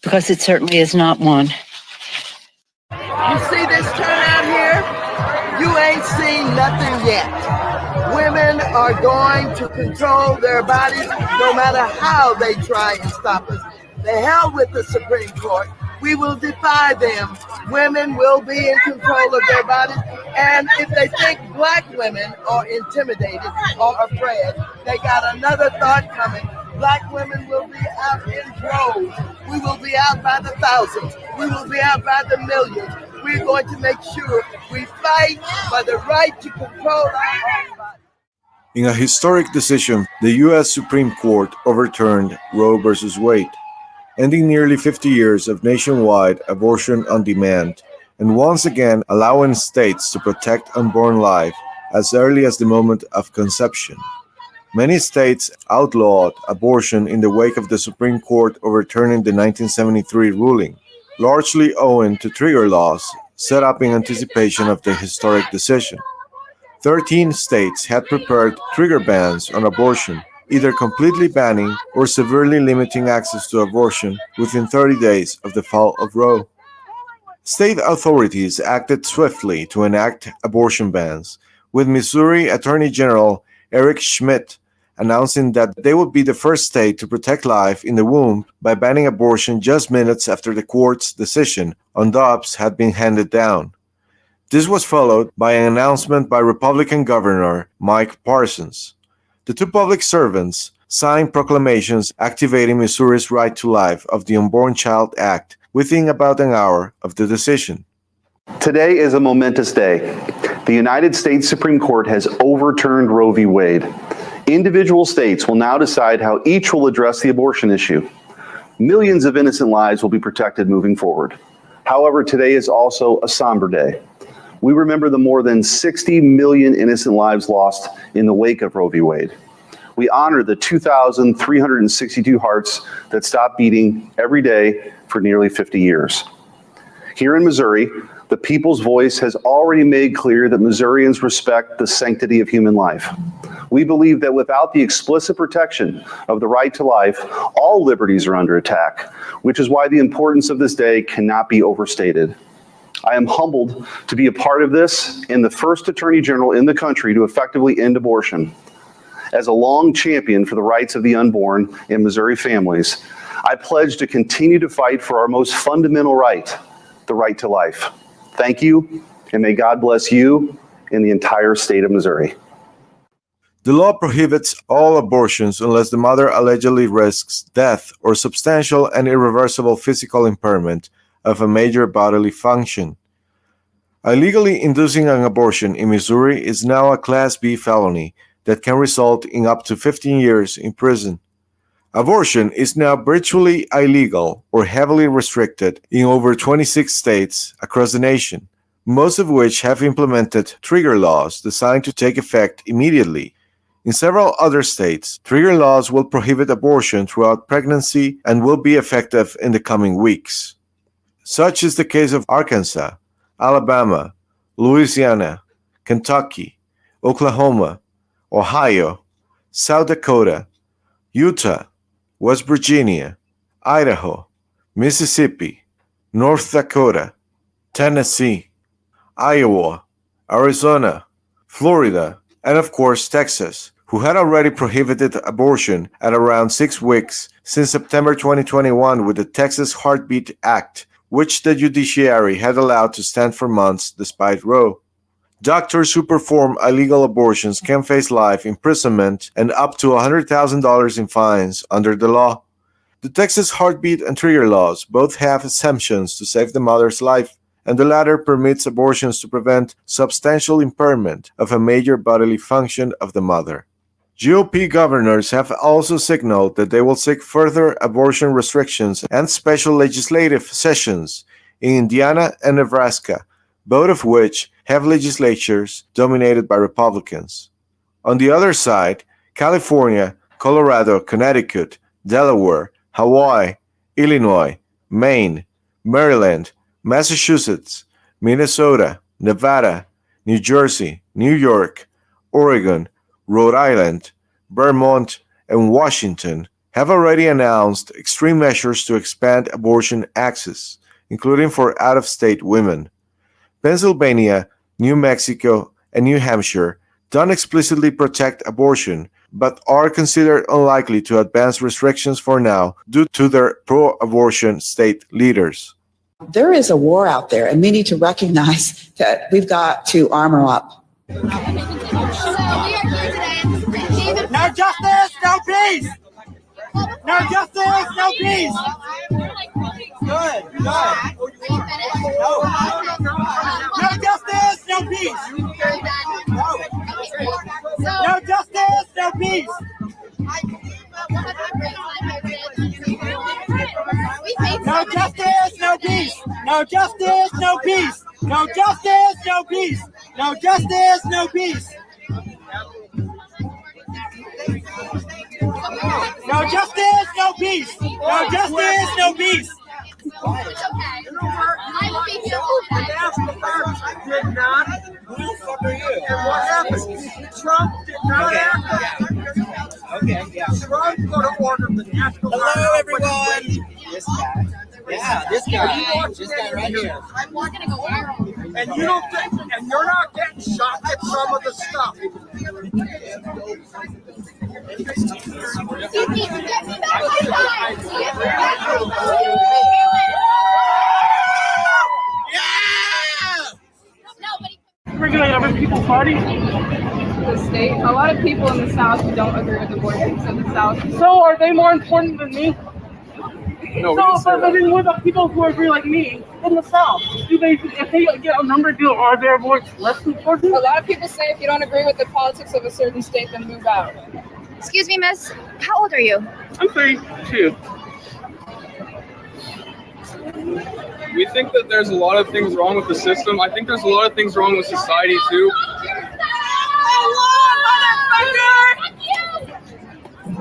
because it certainly is not one. You see this turnout here? You ain't seen nothing yet. Women are going to control their bodies no matter how they try and stop us. The hell with the Supreme Court. We will defy them. Women will be in control of their bodies. And if they think black women are intimidated or afraid, they got another thought coming. Black women will be out in droves. We will be out by the thousands. We will be out by the millions. We're going to make sure we fight for the right to control our own bodies. In a historic decision, the U.S. Supreme Court overturned Roe v. Wade, ending nearly 50 years of nationwide abortion on demand, and once again allowing states to protect unborn life as early as the moment of conception. Many states outlawed abortion in the wake of the Supreme Court overturning the 1973 ruling, largely owing to trigger laws set up in anticipation of the historic decision. 13 states had prepared trigger bans on abortion, either completely banning or severely limiting access to abortion within 30 days of the fall of Roe. State authorities acted swiftly to enact abortion bans, with Missouri Attorney General Eric Schmidt announcing that they would be the first state to protect life in the womb by banning abortion just minutes after the court's decision on Dobbs had been handed down. This was followed by an announcement by Republican Governor Mike Parsons. The two public servants signed proclamations activating Missouri's Right to Life of the Unborn Child Act within about an hour of the decision. Today is a momentous day. The United States Supreme Court has overturned Roe v. Wade. Individual states will now decide how each will address the abortion issue. Millions of innocent lives will be protected moving forward. However, today is also a somber day. We remember the more than 60 million innocent lives lost in the wake of Roe v. Wade. We honor the 2,362 hearts that stopped beating every day for nearly 50 years. Here in Missouri, the people's voice has already made clear that Missourians respect the sanctity of human life. We believe that without the explicit protection of the right to life, all liberties are under attack, which is why the importance of this day cannot be overstated. I am humbled to be a part of this and the first Attorney General in the country to effectively end abortion. As a long champion for the rights of the unborn in Missouri families, I pledge to continue to fight for our most fundamental right, the right to life. Thank you, and may God bless you and the entire state of Missouri. The law prohibits all abortions unless the mother allegedly risks death or substantial and irreversible physical impairment of a major bodily function. Illegally inducing an abortion in Missouri is now a Class B felony that can result in up to 15 years in prison. Abortion is now virtually illegal or heavily restricted in over 26 states across the nation, most of which have implemented trigger laws designed to take effect immediately. In several other states, trigger laws will prohibit abortion throughout pregnancy and will be effective in the coming weeks. Such is the case of Arkansas, Alabama, Louisiana, Kentucky, Oklahoma, Ohio, South Dakota, Utah, West Virginia, Idaho, Mississippi, North Dakota, Tennessee, Iowa, Arizona, Florida, and of course Texas, who had already prohibited abortion at around 6 weeks since September 2021 with the Texas Heartbeat Act, which the judiciary had allowed to stand for months despite Roe. Doctors who perform illegal abortions can face life imprisonment and up to $100,000 in fines under the law. The Texas Heartbeat and Trigger laws both have exemptions to save the mother's life, and the latter permits abortions to prevent substantial impairment of a major bodily function of the mother. GOP governors have also signaled that they will seek further abortion restrictions and special legislative sessions in Indiana and Nebraska, both of which have legislatures dominated by Republicans. On the other side, California, Colorado, Connecticut, Delaware, Hawaii, Illinois, Maine, Maryland, Massachusetts, Minnesota, Nevada, New Jersey, New York, Oregon, Rhode Island, Vermont, and Washington have already announced extreme measures to expand abortion access, including for out-of-state women. Pennsylvania, New Mexico, and New Hampshire don't explicitly protect abortion, but are considered unlikely to advance restrictions for now due to their pro-abortion state leaders. There is a war out there, and we need to recognize that we've got to armor up. No justice, no peace. No justice, no peace. Good, good. No justice, no peace. No justice, peace. No justice, no peace. No justice, no peace. No justice, no peace. No justice, no peace. No justice, no peace. No justice, no peace. Did not. Who the fuck are you? And what happened? Trump did not act. Okay, yeah. Trump could have ordered the national. Hello, everyone. This guy. Yeah, this guy. This guy right here. And you don't think, and you're not getting shocked at some of the stuff. Regulate other people's parties? The state. A lot of people in the South who don't agree with abortion in the South. So are they more important than me? No, but I mean, what about people who agree like me in the South? Do they, if they get a number deal, are their votes less important? A lot of people say if you don't agree with the politics of a certain state, then move out. Excuse me, miss. How old are you? I'm 32. We think that there's a lot of things wrong with the system. I think there's a lot of things wrong with society too.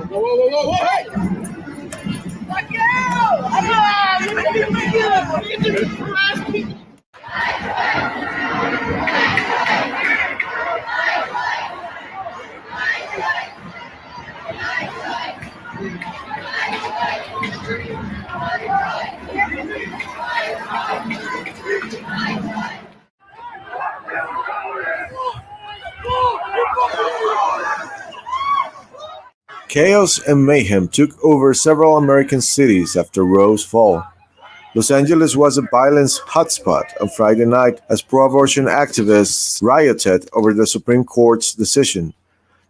Whoa, whoa, whoa, whoa, hey! Fuck you! Chaos and mayhem took over several American cities after Roe's fall. Los Angeles was a violence hotspot on Friday night as pro-abortion activists rioted over the Supreme Court's decision.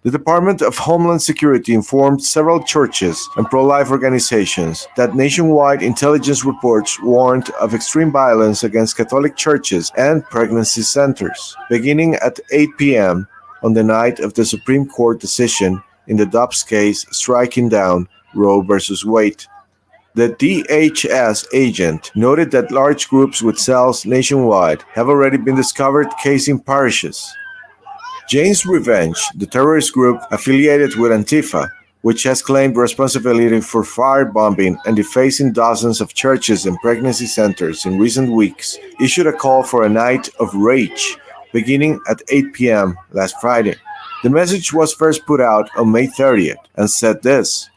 The Department of Homeland Security informed several churches and pro-life organizations that nationwide intelligence reports warned of extreme violence against Catholic churches and pregnancy centers, beginning at 8 p.m. on the night of the Supreme Court decision in the Dobbs case striking down Roe v. Wade. The DHS agent noted that large groups with cells nationwide have already been discovered casing parishes. Jane's Revenge, the terrorist group affiliated with Antifa, which has claimed responsibility for firebombing and defacing dozens of churches and pregnancy centers in recent weeks, issued a call for a night of rage beginning at 8 p.m. last Friday. The message was first put out on May 30th and said this: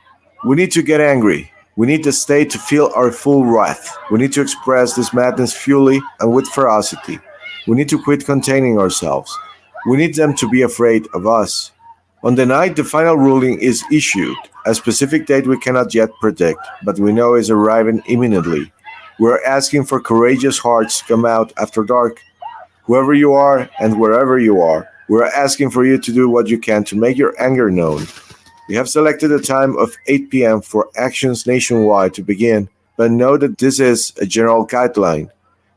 "We need to get angry. We need the state to feel our full wrath. We need to express this madness fully and with ferocity. We need to quit containing ourselves. We need them to be afraid of us." On the night the final ruling is issued, a specific date we cannot yet predict, but we know is arriving imminently. We're asking for courageous hearts to come out after dark. Whoever you are and wherever you are, we're asking for you to do what you can to make your anger known. We have selected a time of 8 p.m. for actions nationwide to begin, but know that this is a general guideline.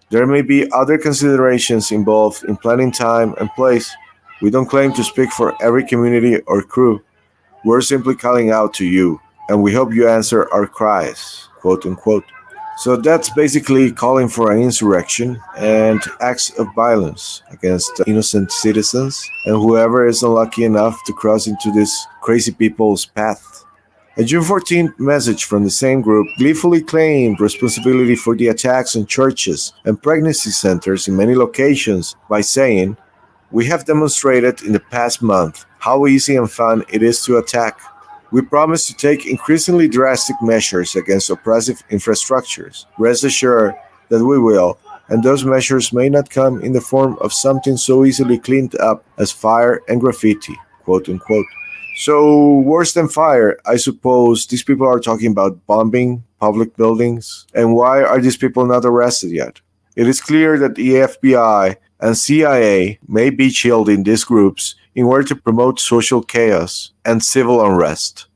There may be other considerations involved in planning time and place. We don't claim to speak for every community or crew. We're simply calling out to you, and we hope you answer our cries, quote unquote. So that's basically calling for an insurrection and acts of violence against innocent citizens and whoever is unlucky enough to cross into this crazy people's path. A June 14th message from the same group gleefully claimed responsibility for the attacks on churches and pregnancy centers in many locations by saying, "We have demonstrated in the past month how easy and fun it is to attack. We promise to take increasingly drastic measures against oppressive infrastructures. Rest assured that we will, and those measures may not come in the form of something so easily cleaned up as fire and graffiti," quote unquote. So, worse than fire, I suppose these people are talking about bombing public buildings. And why are these people not arrested yet? It is clear that the FBI and CIA may be shielding these groups in order to promote social chaos and civil unrest.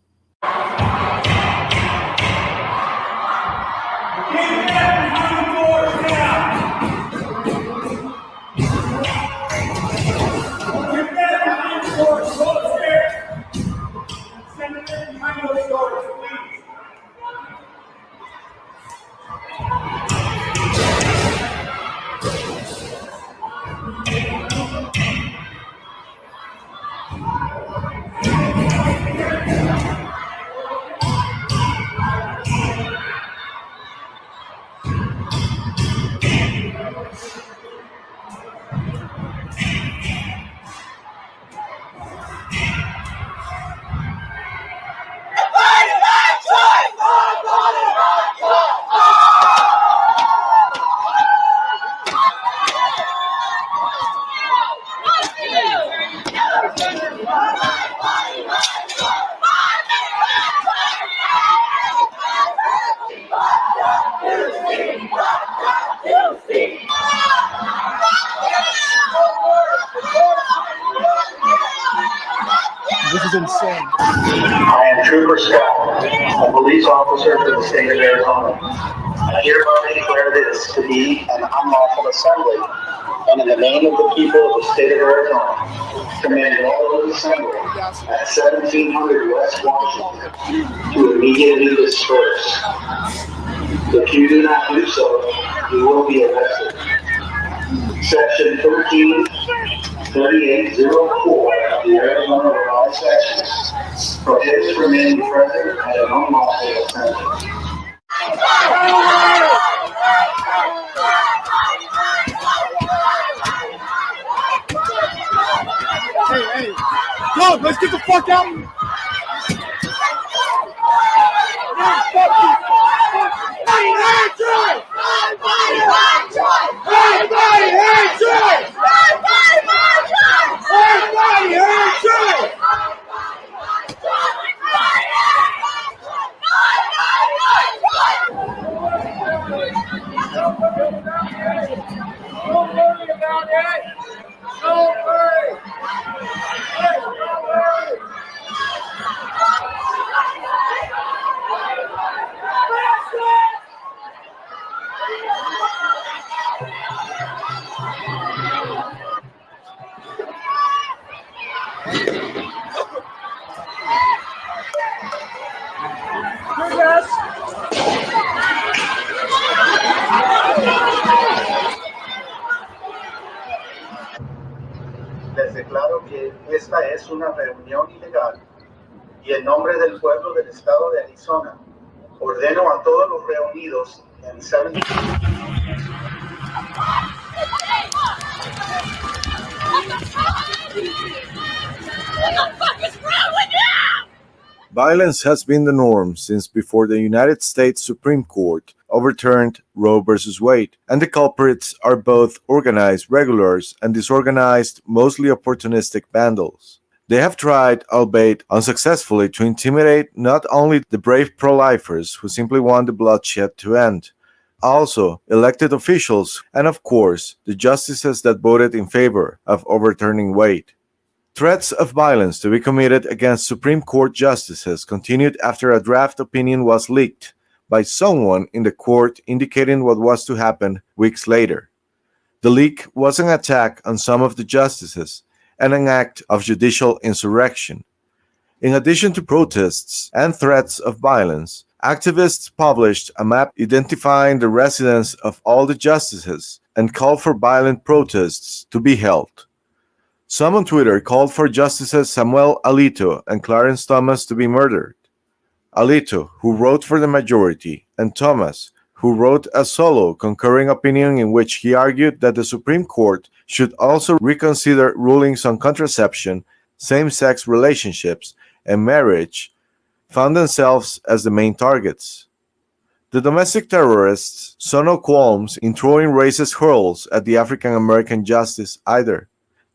insane. I am Trooper Scott, a police officer for the state of Arizona. I hereby declare this to be an unlawful assembly, and in the name of the people of the state of Arizona, command all of the assembly at 1700 West Washington to immediately disperse. If you do not do so, you will be arrested. Section 133804 of the Arizona Revised Statutes prohibits remaining present at an unlawful assembly. Hey, go, let's get the fuck out. Les declaro que esta es una reunión ilegal y en nombre del pueblo del estado de Arizona, ordeno a todos los reunidos en 7. Violence has been the norm since before the United States Supreme Court overturned Roe v. Wade, and the culprits are both organized regulars and disorganized, mostly opportunistic vandals. They have tried, albeit unsuccessfully, to intimidate not only the brave pro-lifers who simply want the bloodshed to end, also elected officials, and of course, the justices that voted in favor of overturning Wade. Threats of violence to be committed against Supreme Court justices continued after a draft opinion was leaked by someone in the court indicating what was to happen weeks later. The leak was an attack on some of the justices and an act of judicial insurrection. In addition to protests and threats of violence, activists published a map identifying the residence of all the justices and called for violent protests to be held. Some on Twitter called for Justices Samuel Alito and Clarence Thomas to be murdered. Alito, who wrote for the majority, and Thomas, who wrote a solo concurring opinion in which he argued that the Supreme Court should also reconsider rulings on contraception, same-sex relationships, and marriage, found themselves as the main targets. The domestic terrorists saw no qualms in throwing racist hurls at the African American justice either.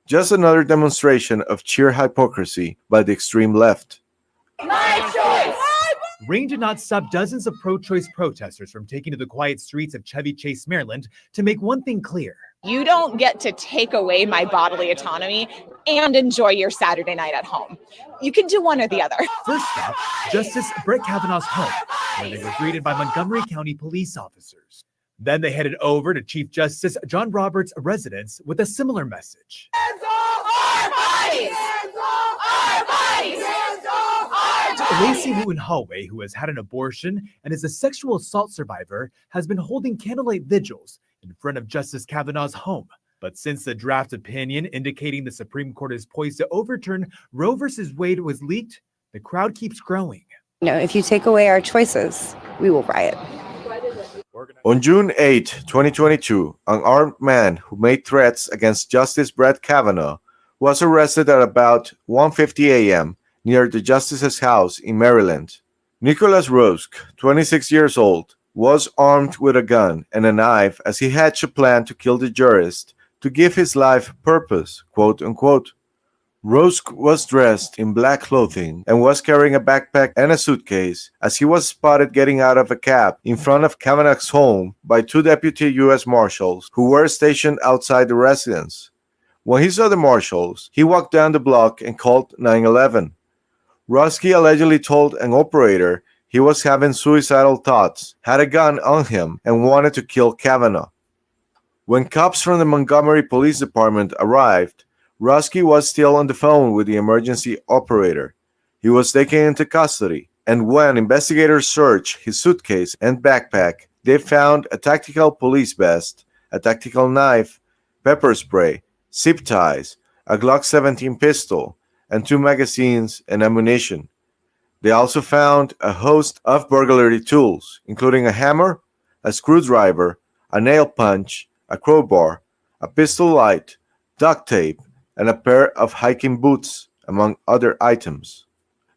Just another demonstration of sheer hypocrisy by the extreme left. My choice! Rain did not stop dozens of pro-choice protesters from taking to the quiet streets of Chevy Chase, Maryland, to make one thing clear. You don't get to take away my bodily autonomy and enjoy your Saturday night at home. You can do one or the other. First stop, Justice Brett Kavanaugh's home, where they were greeted by Montgomery County police officers. Then they headed over to Chief Justice John Roberts' residence with a similar message. Hands off our bodies! Hands off our bodies! Hands off our bodies! Lacey Newton Hallway, who has had an abortion and is a sexual assault survivor, has been holding candlelight vigils in front of Justice Kavanaugh's home. But since the draft opinion indicating the Supreme Court is poised to overturn Roe v. Wade was leaked, the crowd keeps growing. If you take away our choices, we will riot. On June 8, 2022, an armed man who made threats against Justice Brett Kavanaugh was arrested at about 1:50 a.m. near the justice's house in Maryland. Nicholas Rosk, 26 years old, was armed with a gun and a knife as he hatched a plan to kill the jurist to give his life purpose, quote unquote. Rosk was dressed in black clothing and was carrying a backpack and a suitcase as he was spotted getting out of a cab in front of Kavanaugh's home by 2 deputy U.S. Marshals who were stationed outside the residence. When he saw the Marshals, he walked down the block and called 911. Rusky allegedly told an operator he was having suicidal thoughts, had a gun on him, and wanted to kill Kavanaugh. When cops from the Montgomery Police Department arrived, Rusky was still on the phone with the emergency operator. He was taken into custody, and when investigators searched his suitcase and backpack, they found a tactical police vest, a tactical knife, pepper spray, zip ties, a Glock 17 pistol, and 2 magazines and ammunition. They also found a host of burglary tools, including a hammer, a screwdriver, a nail punch, a crowbar, a pistol light, duct tape, and a pair of hiking boots, among other items.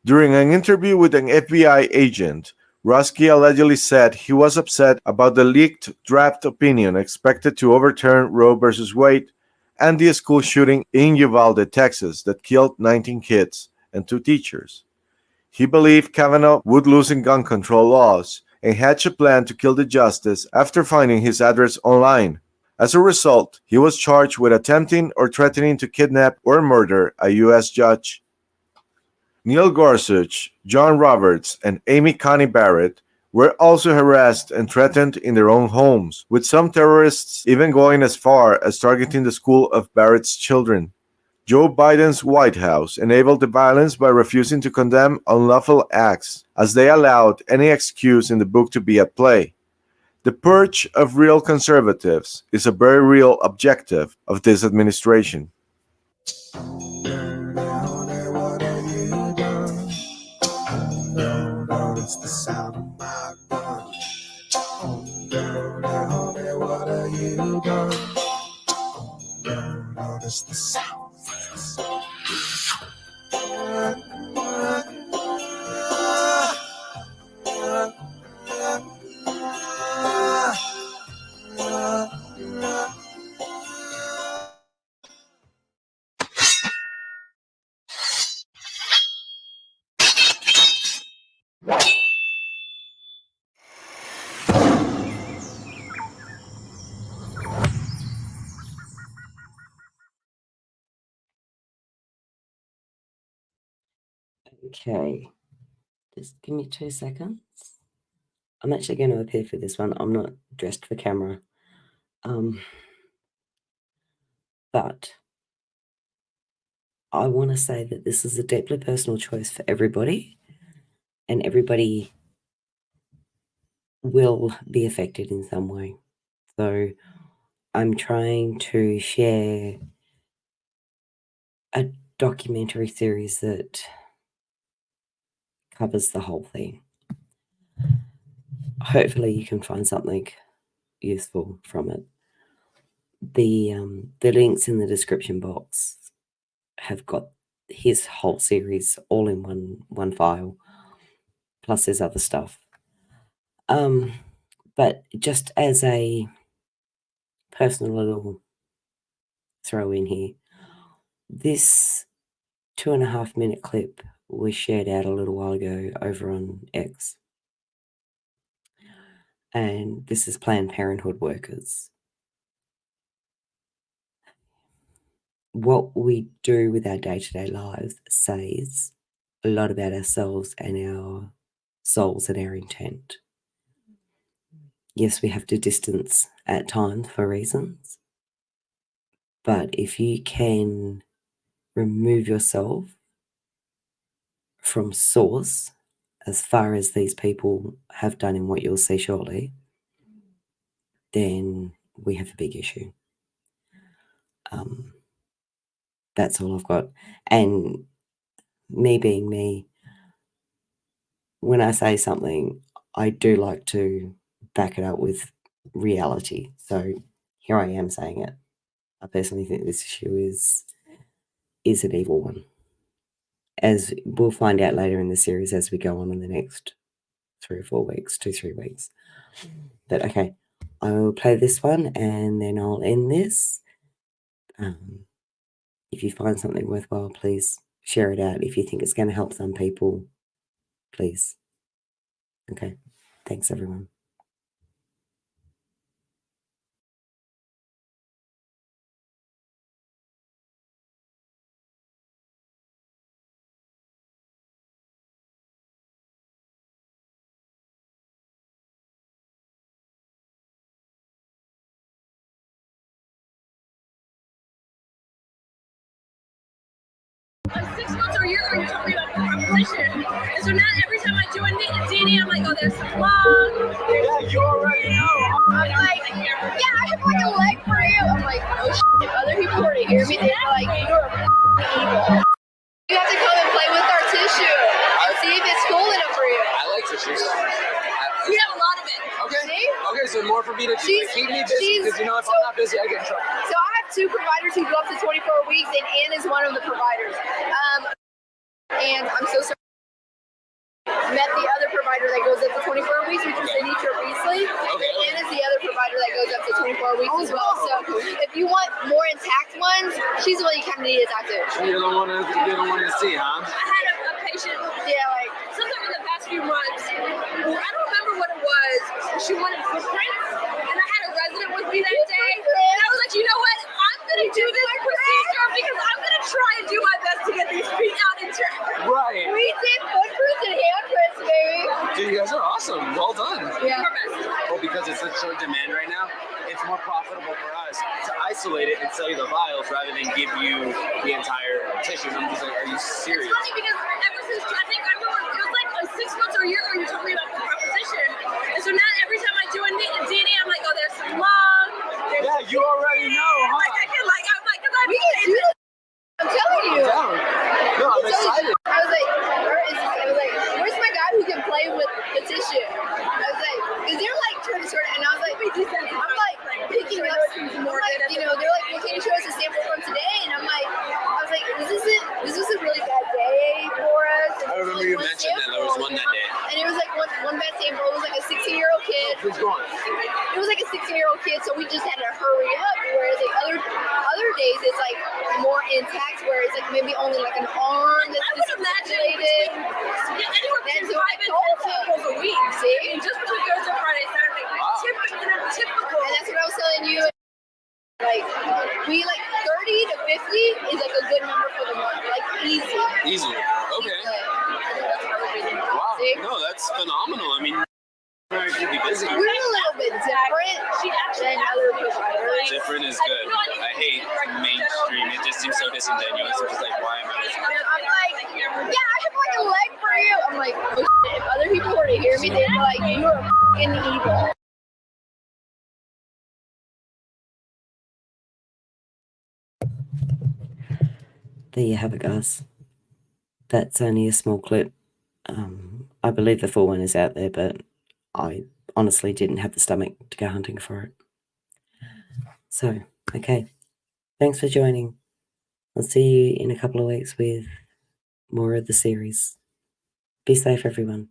During an interview with an FBI agent, Rusky allegedly said he was upset about the leaked draft opinion expected to overturn Roe v. Wade and the school shooting in Uvalde, Texas, that killed 19 kids and 2 teachers. He believed Kavanaugh would loosen gun control laws and hatched a plan to kill the justice after finding his address online. As a result, he was charged with attempting or threatening to kidnap or murder a U.S. judge. Neil Gorsuch, John Roberts, and Amy Coney Barrett were also harassed and threatened in their own homes, with some terrorists even going as far as targeting the school of Barrett's children. Joe Biden's White House enabled the violence by refusing to condemn unlawful acts, as they allowed any excuse in the book to be at play. The purge of real conservatives is a very real objective of this administration. It's the sound of my gun. Oh, girl, what have you done? Oh, girl, it's the sound. Okay, just give me 2 seconds. I'm actually going to appear for this one. I'm not dressed for camera. But I want to say that this is a deeply personal choice for everybody, and everybody will be affected in some way. So I'm trying to share a documentary series that covers the whole thing. Hopefully you can find something useful from it. The links in the description box have got his whole series all in one file, plus there's other stuff. But just as a personal little throw in here, this 2.5 minute clip was shared out a little while ago over on X. And this is Planned Parenthood workers. What we do with our day-to-day lives says a lot about ourselves and our souls and our intent. Yes, we have to distance at times for reasons, but if you can remove yourself from source as far as these people have done in what you'll see shortly, then we have a big issue. That's all I've got. And me being me, when I say something, I do like to back it up with reality. So here I am saying it. I personally think this issue is an evil one. As we'll find out later in the series as we go on in the next 3 or 4 weeks, 2-3 weeks. But okay, I will play this one and then I'll end this. If you find something worthwhile, please share it out. If you think it's going to help some people, please. Okay, thanks everyone. year ago, you told me about the proposition. And so now every time I do a DNA, I'm like, oh, there's some love. Yeah, you already know. I'm like, yeah, I have like a leg for you. I'm like, oh shit. If other people were to hear me, they'd be like, you're evil. You have to come and play with our tissue and see if it's cool enough for you. I like tissues. We have a lot of it. Okay. See? Okay, so more for me to keep me busy, because you know if I'm not busy, I get in trouble. So I have 2 providers who go up to 24 weeks, and Ann is one of the providers. And I'm so sorry. Met the other provider that goes up to 24 weeks, which is Anitra Beasley. Okay. And Ann is the other provider that goes up to 24 weeks as well. So if you want more intact ones, she's the one you kind of need to talk to. You're the one to see, huh? I had a patient, like sometime in the past few months, I don't remember what it was. She wanted footprints, and I had a resident with me that day, and I was like, you know what? I'm gonna do this procedure because I'm gonna try and do my best to get these feet out intact. Right. We did footprints and handprints, baby. Dude, you guys are awesome. Well done. Yeah. Well, because it's such short demand right now, it's more profitable for us to isolate it and sell you the vials rather than give you the entire tissue. And I'm just like, are you serious? It's funny because ever since, I think I remember, it was like 6 months or a year ago, you told me about the proposition. And so now every time I do a DNA, I'm like, oh, there's some love. Yeah, you already know, huh? Like, I'm like, because we can do this. I'm telling you. I'm down. No, I'm excited. I was like, where's my guy who can play with the tissue? I was like, is there like trying to sort it? And I was like, I'm like picking up some more. Like, they're like, well, can you show us a sample from today? And I was like, is this a really bad day for us? I remember you mentioned that there was one that day. And it was like one bad sample. It was like a 16-year-old kid. Who's going? It was like a 16-year-old kid, so we just had to hurry up. Whereas like other days, it's like more intact, where it's like maybe only like an arm that's dislocated. Anywhere between 5 and 10 samples a week. See, I mean, just between Thursday, Friday, Saturday. Typical. And that's what I was telling you. Like we like 30 to 50 is like a good number for the month. Like easy. Easy. Okay. Wow. See? No, that's phenomenal. I mean, you're going to be busy. We're a little bit different than other providers. Different is good. I hate mainstream. It just seems so disingenuous. It's just like, why am I listening? I'm like, yeah, I have like a leg for you. I'm like, oh shit. If other people were to hear me, they'd be like, you're fucking evil. There you have it, guys. That's only a small clip. I believe the full one is out there, but I honestly didn't have the stomach to go hunting for it. So, okay. Thanks for joining. I'll see you in a couple of weeks with more of the series. Be safe, everyone.